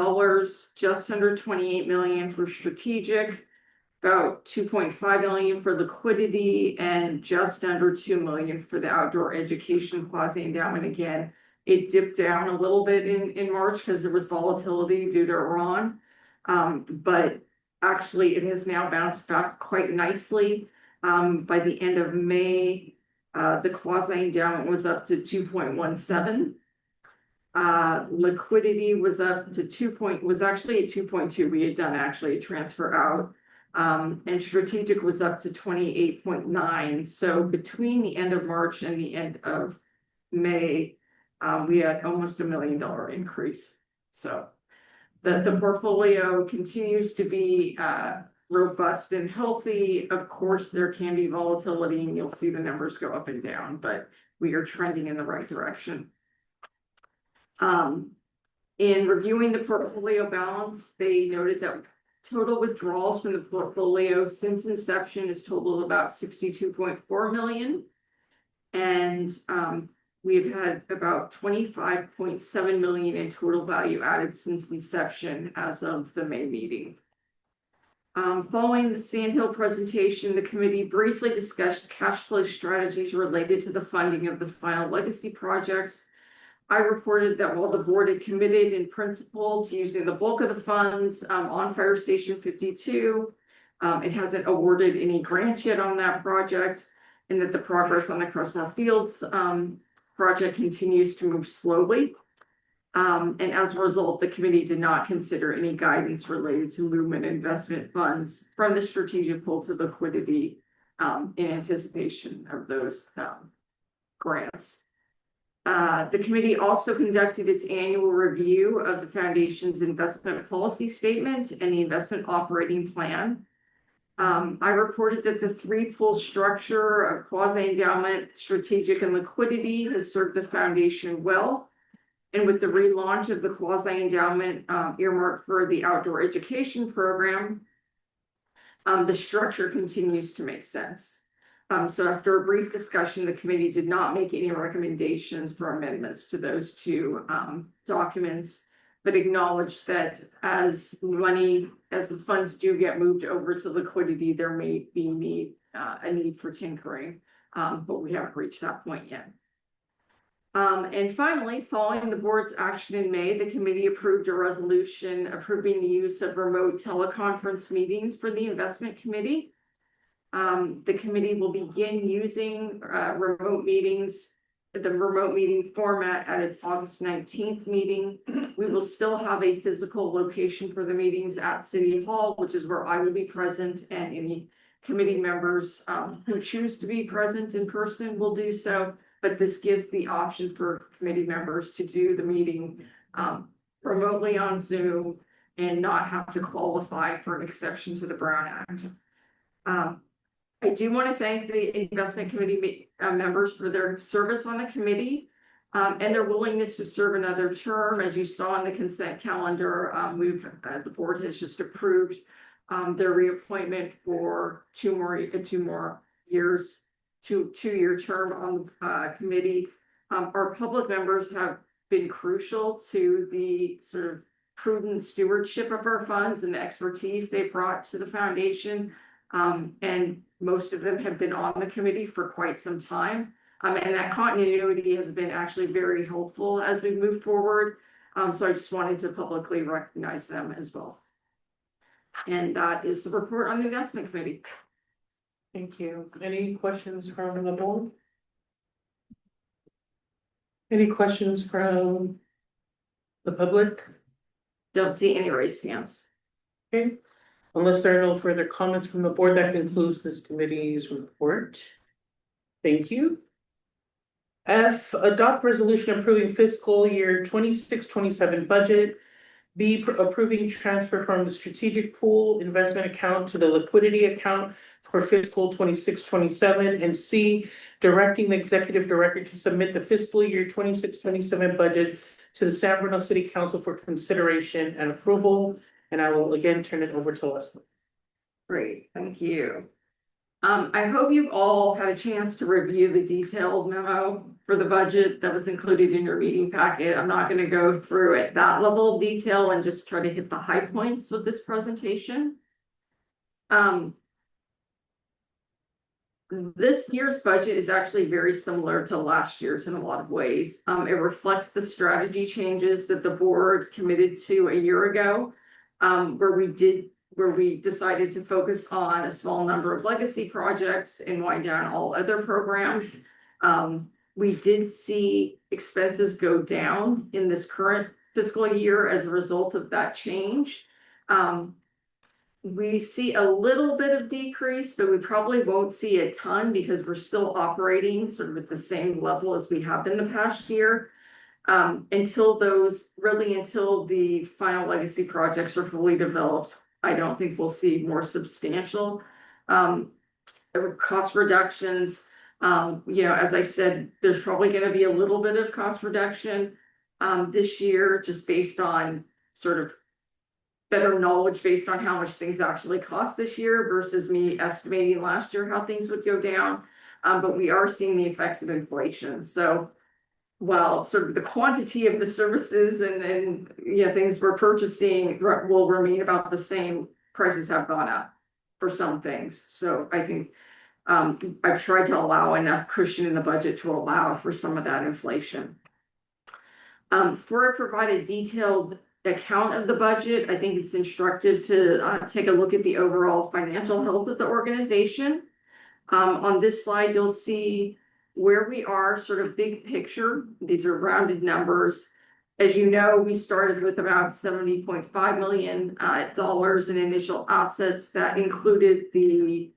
just under $28 million for strategic, about $2.5 million for liquidity, and just under $2 million for the outdoor education quasi-endowment. Again, it dipped down a little bit in March because there was volatility due to Iran, but actually it has now bounced back quite nicely. By the end of May, the quasi-endowment was up to 2.17. Liquidity was up to was actually at 2.2. We had done actually a transfer out, and strategic was up to 28.9. So between the end of March and the end of May, we had almost $1 million increase. So the portfolio continues to be robust and healthy. Of course, there can be volatility and you'll see the numbers go up and down, but we are trending in the right direction. In reviewing the portfolio balance, they noted that total withdrawals from the portfolio since inception is total about $62.4 million. And we've had about $25.7 million in total value added since inception as of the May meeting. Following the Sandhill presentation, the committee briefly discussed cash flow strategies related to the funding of the final legacy projects. I reported that while the board had committed in principle to using the bulk of the funds on Fire Station 52, it hasn't awarded any grants yet on that project, and that the progress on the Crestmore Fields project continues to move slowly. And as a result, the committee did not consider any guidance related to movement investment funds from the strategic pool to liquidity in anticipation of those grants. The committee also conducted its annual review of the foundation's investment policy statement and the investment operating plan. I reported that the three-pool structure of quasi-endowment, strategic, and liquidity has served the foundation well. And with the relaunch of the quasi-endowment earmarked for the outdoor education program, the structure continues to make sense. So after a brief discussion, the committee did not make any recommendations for amendments to those two documents, but acknowledged that as the funds do get moved over to liquidity, there may be a need for tinkering, but we haven't reached that point yet. And finally, following the board's action in May, the committee approved a resolution approving the use of remote teleconference meetings for the investment committee. The committee will begin using the remote meeting format at its August 19th meeting. We will still have a physical location for the meetings at City Hall, which is where I will be present, and any committee members who choose to be present in person will do so. But this gives the option for committee members to do the meeting remotely on Zoom and not have to qualify for an exception to the Brown Act. I do want to thank the investment committee members for their service on the committee and their willingness to serve another term. As you saw in the consent calendar, the board has just approved their reappointment for two more years, two-year term on the committee. Our public members have been crucial to the sort of prudent stewardship of our funds and the expertise they brought to the foundation. And most of them have been on the committee for quite some time. And that continuity has been actually very helpful as we move forward. So I just wanted to publicly recognize them as well. And that is the report on the investment committee. Thank you. Any questions from the board? Any questions from the public? Don't see any raised hands. Okay, unless there are no further comments from the board, that concludes this committee's report. Thank you. F, adopt resolution approving fiscal year 26-27 budget. B, approving transfer from the strategic pool investment account to the liquidity account for fiscal 26-27. And C, directing the executive director to submit the fiscal year 26-27 budget to the San Bruno City Council for consideration and approval. And I will again turn it over to Leslie. Great, thank you. I hope you've all had a chance to review the detailed memo for the budget that was included in your meeting packet. I'm not going to go through at that level of detail and just try to hit the high points with this presentation. This year's budget is actually very similar to last year's in a lot of ways. It reflects the strategy changes that the board committed to a year ago, where we decided to focus on a small number of legacy projects and wind down all other programs. We did see expenses go down in this current fiscal year as a result of that change. We see a little bit of decrease, but we probably won't see a ton because we're still operating sort of at the same level as we have in the past year. Until the final legacy projects are fully developed, I don't think we'll see more substantial cost reductions. As I said, there's probably going to be a little bit of cost reduction this year, just based on sort of better knowledge based on how much things actually cost this year versus me estimating last year how things would go down. But we are seeing the effects of inflation. So while sort of the quantity of the services and things we're purchasing will remain about the same, prices have gone up for some things. So I think I've tried to allow enough cushion in the budget to allow for some of that inflation. Before I provide a detailed account of the budget, I think it's instructive to take a look at the overall financial health of the organization. On this slide, you'll see where we are sort of big picture. These are rounded numbers. As you know, we started with about $70.5 million in initial assets. That included the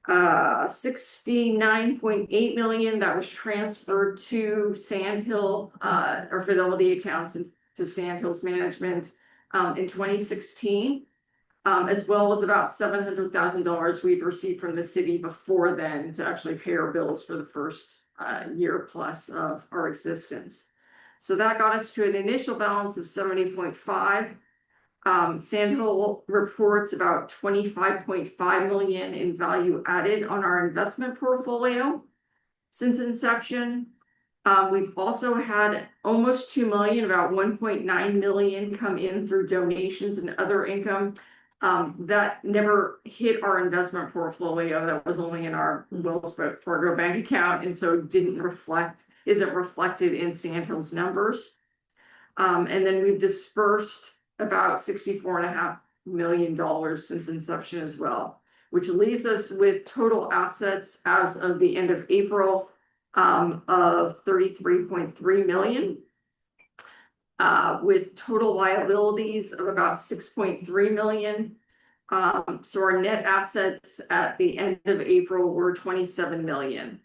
$69.8 million that was transferred to Sandhill, or Fidelity accounts to Sandhill's management in 2016. As well as about $700,000 we'd received from the city before then to actually pay our bills for the first year plus of our existence. So that got us to an initial balance of 70.5. Sandhill reports about 25.5 million in value added on our investment portfolio since inception. We've also had almost 2 million, about 1.9 million come in through donations and other income. That never hit our investment portfolio. That was only in our Wells Fargo bank account, and so isn't reflected in Sandhill's numbers. And then we've dispersed about $64.5 million since inception as well, which leaves us with total assets as of the end of April of 33.3 million, with total liabilities of about 6.3 million. So our net assets at the end of April were 27 million.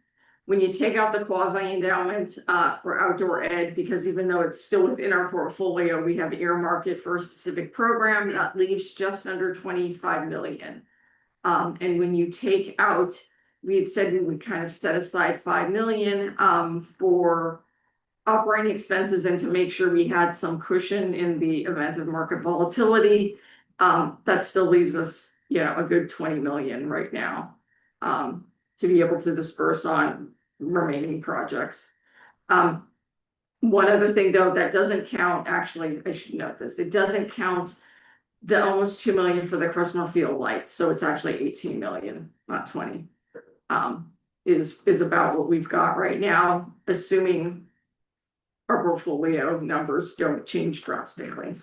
When you take out the quasi endowment for outdoor ed, because even though it's still within our portfolio, we have earmarked it for a specific program, that leaves just under 25 million. And when you take out, we had said we would kind of set aside 5 million for operating expenses and to make sure we had some cushion in the event of market volatility. That still leaves us, a good 20 million right now to be able to disperse on remaining projects. One other thing though, that doesn't count, actually, I should note this, it doesn't count the almost 2 million for the Crestmore Field lights, so it's actually 18 million, not 20. Is about what we've got right now, assuming our portfolio numbers don't change drastically.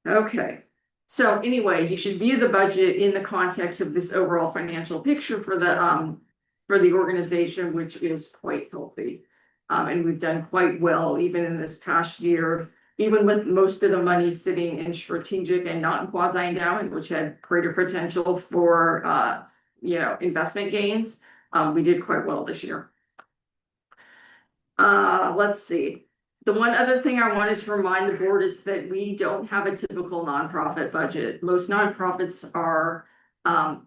Okay, so anyway, you should view the budget in the context of this overall financial picture for the organization, which is quite healthy. And we've done quite well even in this past year, even with most of the money sitting in strategic and not in quasi endowment, which had greater potential for investment gains. We did quite well this year. Let's see. The one other thing I wanted to remind the board is that we don't have a typical nonprofit budget. Most nonprofits are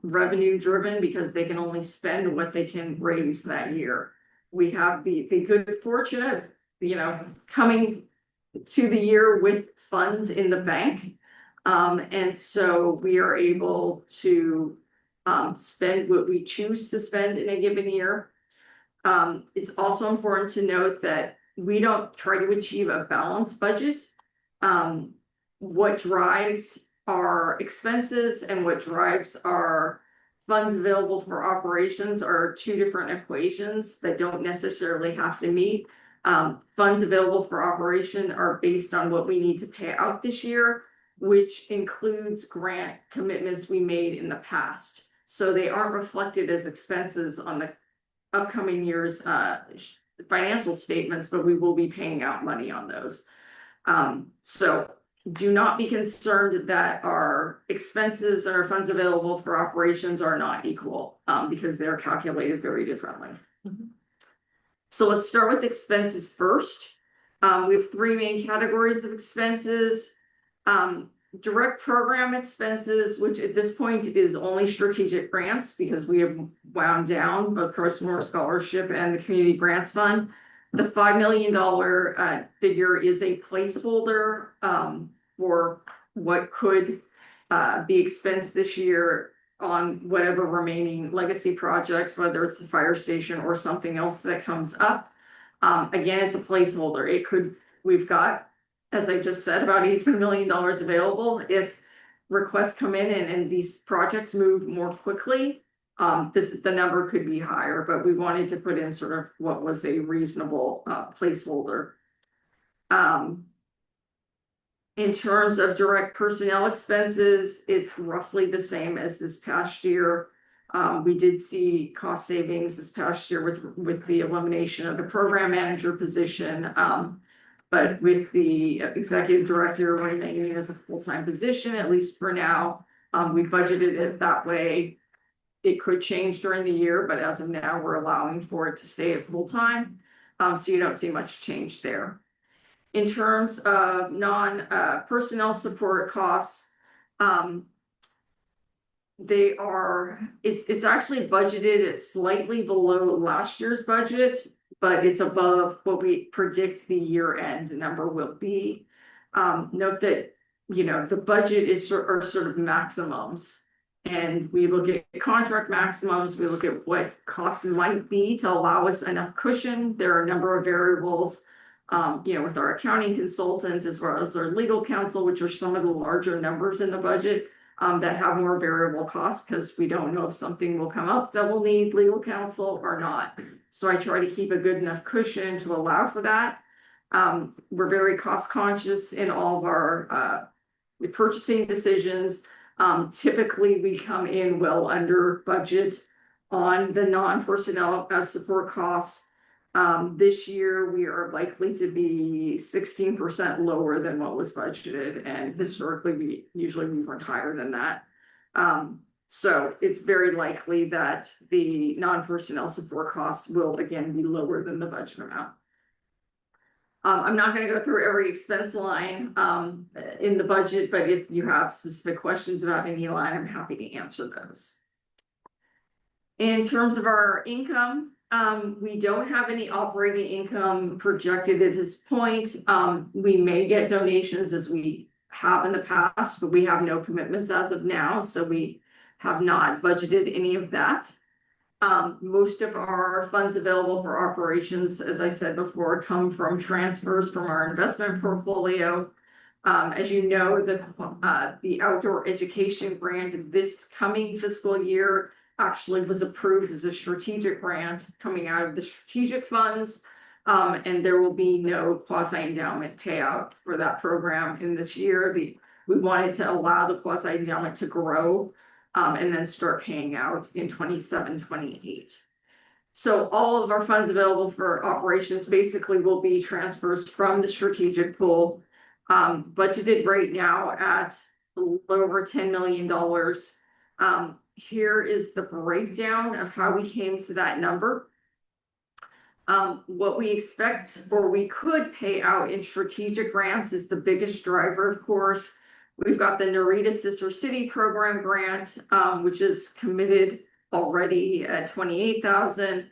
revenue driven because they can only spend what they can raise that year. We have the good fortune of, coming to the year with funds in the bank. And so we are able to spend what we choose to spend in a given year. It's also important to note that we don't try to achieve a balanced budget. What drives our expenses and what drives our funds available for operations are two different equations that don't necessarily have to meet. Funds available for operation are based on what we need to pay out this year, which includes grant commitments we made in the past. So they aren't reflected as expenses on the upcoming year's financial statements, but we will be paying out money on those. So do not be concerned that our expenses and our funds available for operations are not equal, because they're calculated very differently. So let's start with expenses first. We have three main categories of expenses. Direct program expenses, which at this point is only strategic grants because we have wound down both Crestmore Scholarship and the Community Grants Fund. The $5 million figure is a placeholder for what could be expensed this year on whatever remaining legacy projects, whether it's the fire station or something else that comes up. Again, it's a placeholder. We've got, as I just said, about $18 million available. If requests come in and these projects move more quickly, the number could be higher, but we wanted to put in sort of what was a reasonable placeholder. In terms of direct personnel expenses, it's roughly the same as this past year. We did see cost savings this past year with the elimination of the program manager position. But with the executive director remaining as a full-time position, at least for now, we budgeted it that way. It could change during the year, but as of now, we're allowing for it to stay at full-time. So you don't see much change there. In terms of non-personnel support costs, it's actually budgeted at slightly below last year's budget, but it's above what we predict the year-end number will be. Note that the budget are sort of maximums. And we look at contract maximums, we look at what costs might be to allow us enough cushion. There are a number of variables, with our accounting consultants as well as our legal counsel, which are some of the larger numbers in the budget, that have more variable costs because we don't know if something will come up that will need legal counsel or not. So I try to keep a good enough cushion to allow for that. We're very cost conscious in all of our purchasing decisions. Typically, we come in well under budget on the non-personnel support costs. This year, we are likely to be 16% lower than what was budgeted, and historically, we weren't higher than that. So it's very likely that the non-personnel support costs will again be lower than the budget amount. I'm not going to go through every expense line in the budget, but if you have specific questions about any line, I'm happy to answer those. In terms of our income, we don't have any operating income projected at this point. We may get donations as we have in the past, but we have no commitments as of now, so we have not budgeted any of that. Most of our funds available for operations, as I said before, come from transfers from our investment portfolio. As you know, the outdoor education grant this coming fiscal year actually was approved as a strategic grant coming out of the strategic funds. And there will be no quasi-endowment payout for that program in this year. We wanted to allow the quasi-endowment to grow and then start paying out in 27, 28. So all of our funds available for operations basically will be transfers from the strategic pool, budgeted right now at a little over $10 million. Here is the breakdown of how we came to that number. What we expect or we could pay out in strategic grants is the biggest driver, of course. We've got the Narita Sister City Program grant, which is committed already at $28,000.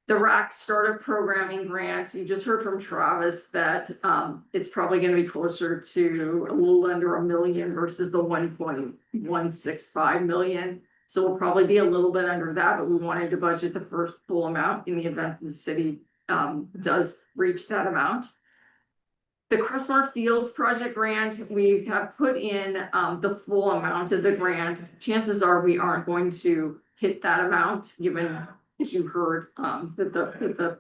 The RAC Startup Programming grant, you just heard from Travis that it's probably going to be closer to a little under $1 million versus the $1.165 million. So we'll probably be a little bit under that, but we wanted to budget the first full amount in the event the city does reach that amount. The Crestmore Fields project grant, we have put in the full amount of the grant. Chances are we aren't going to hit that amount, given, as you heard, that the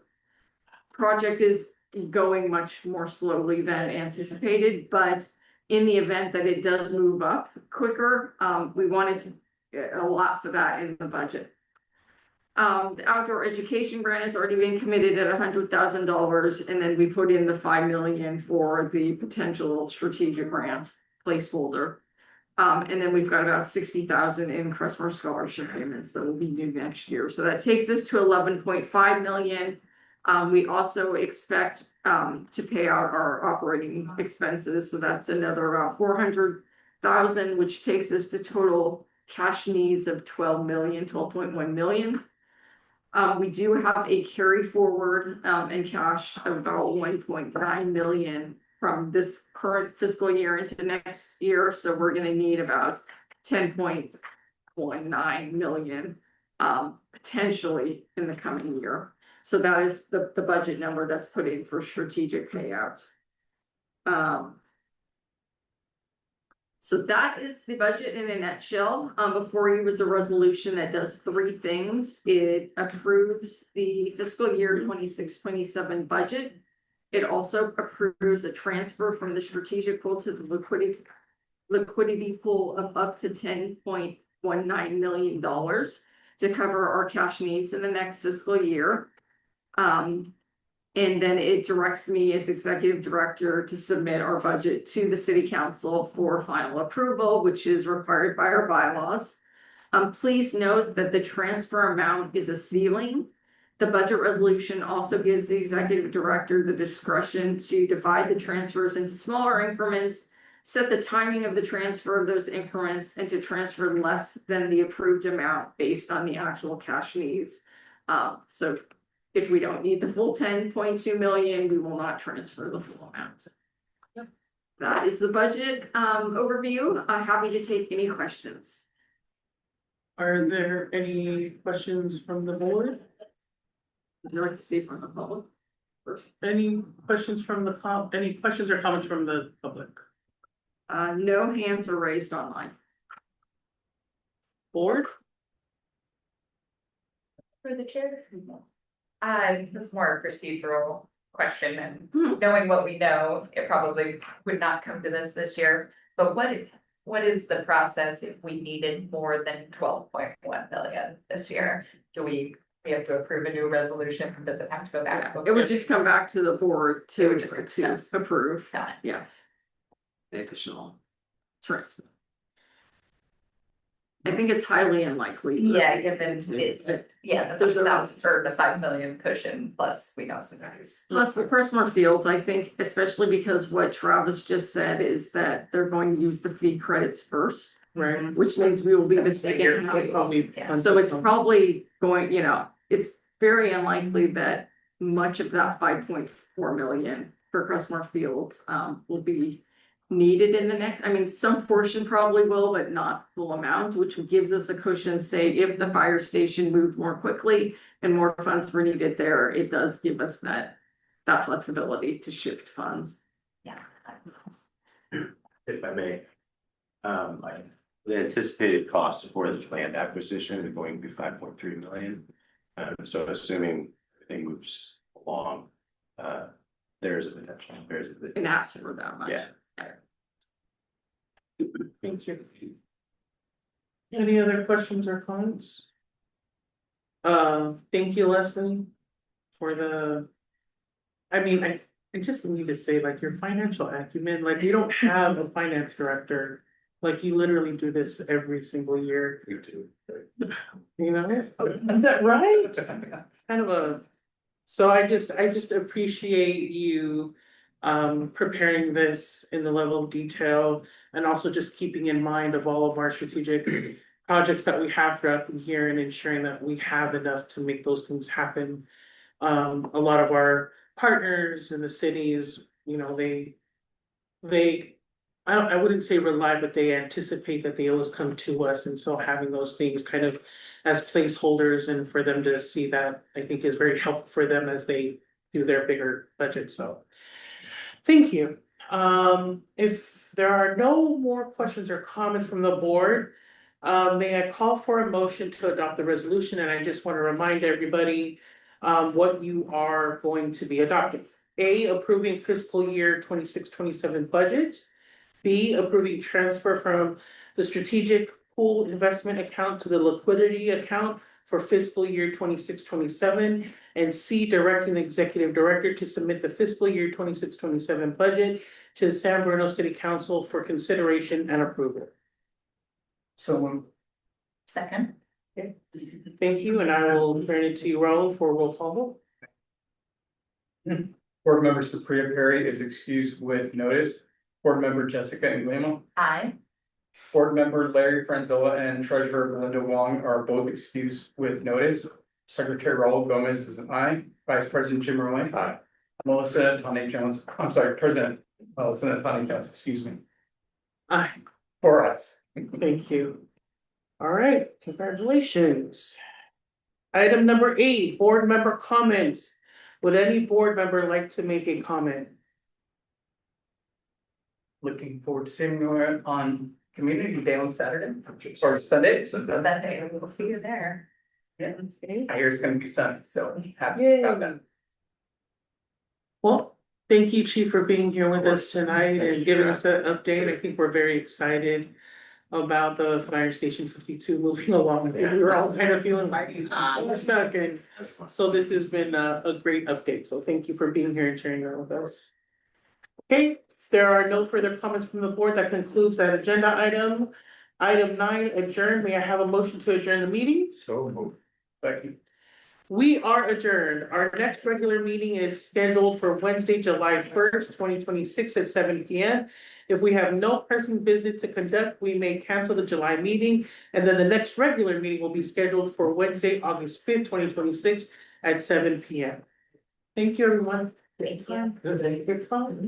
project is going much more slowly than anticipated. But in the event that it does move up quicker, we wanted to get a lot for that in the budget. The outdoor education grant has already been committed at $100,000, and then we put in the $5 million for the potential strategic grants placeholder. And then we've got about $60,000 in Crestmore scholarship payments that will be due next year. So that takes us to $11.5 million. We also expect to pay out our operating expenses, so that's another about $400,000, which takes us to total cash needs of $12.1 million. We do have a carry forward in cash of about $1.9 million from this current fiscal year into next year. So we're going to need about $10.19 million potentially in the coming year. So that is the budget number that's put in for strategic payout. So that is the budget in a nutshell. Before you was a resolution that does three things. It approves the fiscal year 26-27 budget. It also approves a transfer from the strategic pool to the liquidity pool of up to $10.19 million to cover our cash needs in the next fiscal year. And then it directs me as executive director to submit our budget to the city council for final approval, which is required by our bylaws. Please note that the transfer amount is a ceiling. The budget resolution also gives the executive director the discretion to divide the transfers into smaller increments, set the timing of the transfer of those increments, and to transfer less than the approved amount based on the actual cash needs. So if we don't need the full $10.2 million, we will not transfer the full amount. that is the budget overview. I'm happy to take any questions. Are there any questions from the board? Would you like to see from the public first? Any questions from the any questions or comments from the public? No hands are raised online. Board? For the chair? This is more a procedural question and Hmm. knowing what we know, it probably would not come to this year. But what is the process if we needed more than 12.1 million this year? Do we have to approve a new resolution? Does it have to go back? It would just come back to the board It to would just- yes. approve. Got it. Yeah. The additional transfer. I think it's highly unlikely. Yeah, given it's, yeah, the There's a- 5,000 or the 5 million cushion plus we know some guys. Plus the Crestmore Fields, I think, especially because what Travis just said is that they're going to use the fee credits first, Right. which means we will be the So second. you're half. Probably. Yeah. So it's probably going, it's very unlikely that much of that 5.4 million for Crestmore Fields will be needed in the next, some portion probably will, but not full amount, which gives us a cushion, say, if the fire station moved more quickly and more funds were needed there, it does give us that flexibility to shift funds. Yeah. that makes sense. If I may. The anticipated cost for the planned acquisition is going to be 5.3 million. So assuming everything moves along, there's a potential, And ask for that much. yeah. Thank you. Any other questions or comments? Thank you, Leslie, for the. I just need to say, like, your financial acumen, like, you don't have a finance director. Like, you literally do this every single year, You too. you know? Is that right? It's kind of a, so I just appreciate you preparing this in the level of detail and also just keeping in mind of all of our strategic projects that we have throughout the year and ensuring that we have enough to make those things happen. A lot of our partners in the cities, they I wouldn't say rely, but they anticipate that they always come to us, and so having those things kind of as placeholders and for them to see that, I think is very helpful for them as they do their bigger budget, so. Thank you. If there are no more questions or comments from the board, may I call for a motion to adopt the resolution, and I just want to remind everybody what you are going to be adopting. A, approving fiscal year 26-27 budget. B, approving transfer from the strategic pool investment account to the liquidity account for fiscal year 26-27. And C, directing the executive director to submit the fiscal year 26-27 budget to the San Bruno City Council for consideration and approval. So Second, Thank you, and I will turn it to you, Raul, for roll call vote. Board member Supriya Perry is excused with notice. Board member Jessica Nguema. aye. Board member Larry Franzella and treasurer Belinda Wong are both excused with notice. Secretary Raul Gomez is an aye. Vice President Jim Rowan. Aye. Melissa Tony Jones, I'm sorry, President Melissa Tony Jones, excuse me, Aye, 4 ayes. thank you. All right, congratulations. Item number 8, board member comments. Would any board member like to make a comment? Looking forward to seeing you on Community Day on Saturday or Sunday. Sunday, we will see you there. Yeah, I hear it's gonna be sunny, so happy Yay. about that. Well, thank you, Chief, for being here with us tonight Thank you, and giving Jeff. us that update. I think we're very excited about the Fire Station 52 moving along. We were all kind of feeling like, we're stuck, and so this has been a great update. So thank you for being here and sharing that with us. Okay, if there are no further comments from the board, that concludes that agenda item. Item 9, adjourn. May I have a motion to adjourn the meeting? So moved. Second. We are adjourned. Our next regular meeting is scheduled for Wednesday, July 1st, 2026 at 7 p.m. If we have no pressing business to conduct, we may cancel the July meeting. And then the next regular meeting will be scheduled for Wednesday, August 5th, 2026 at 7 p.m. Thank you, everyone. Thank you. Good time.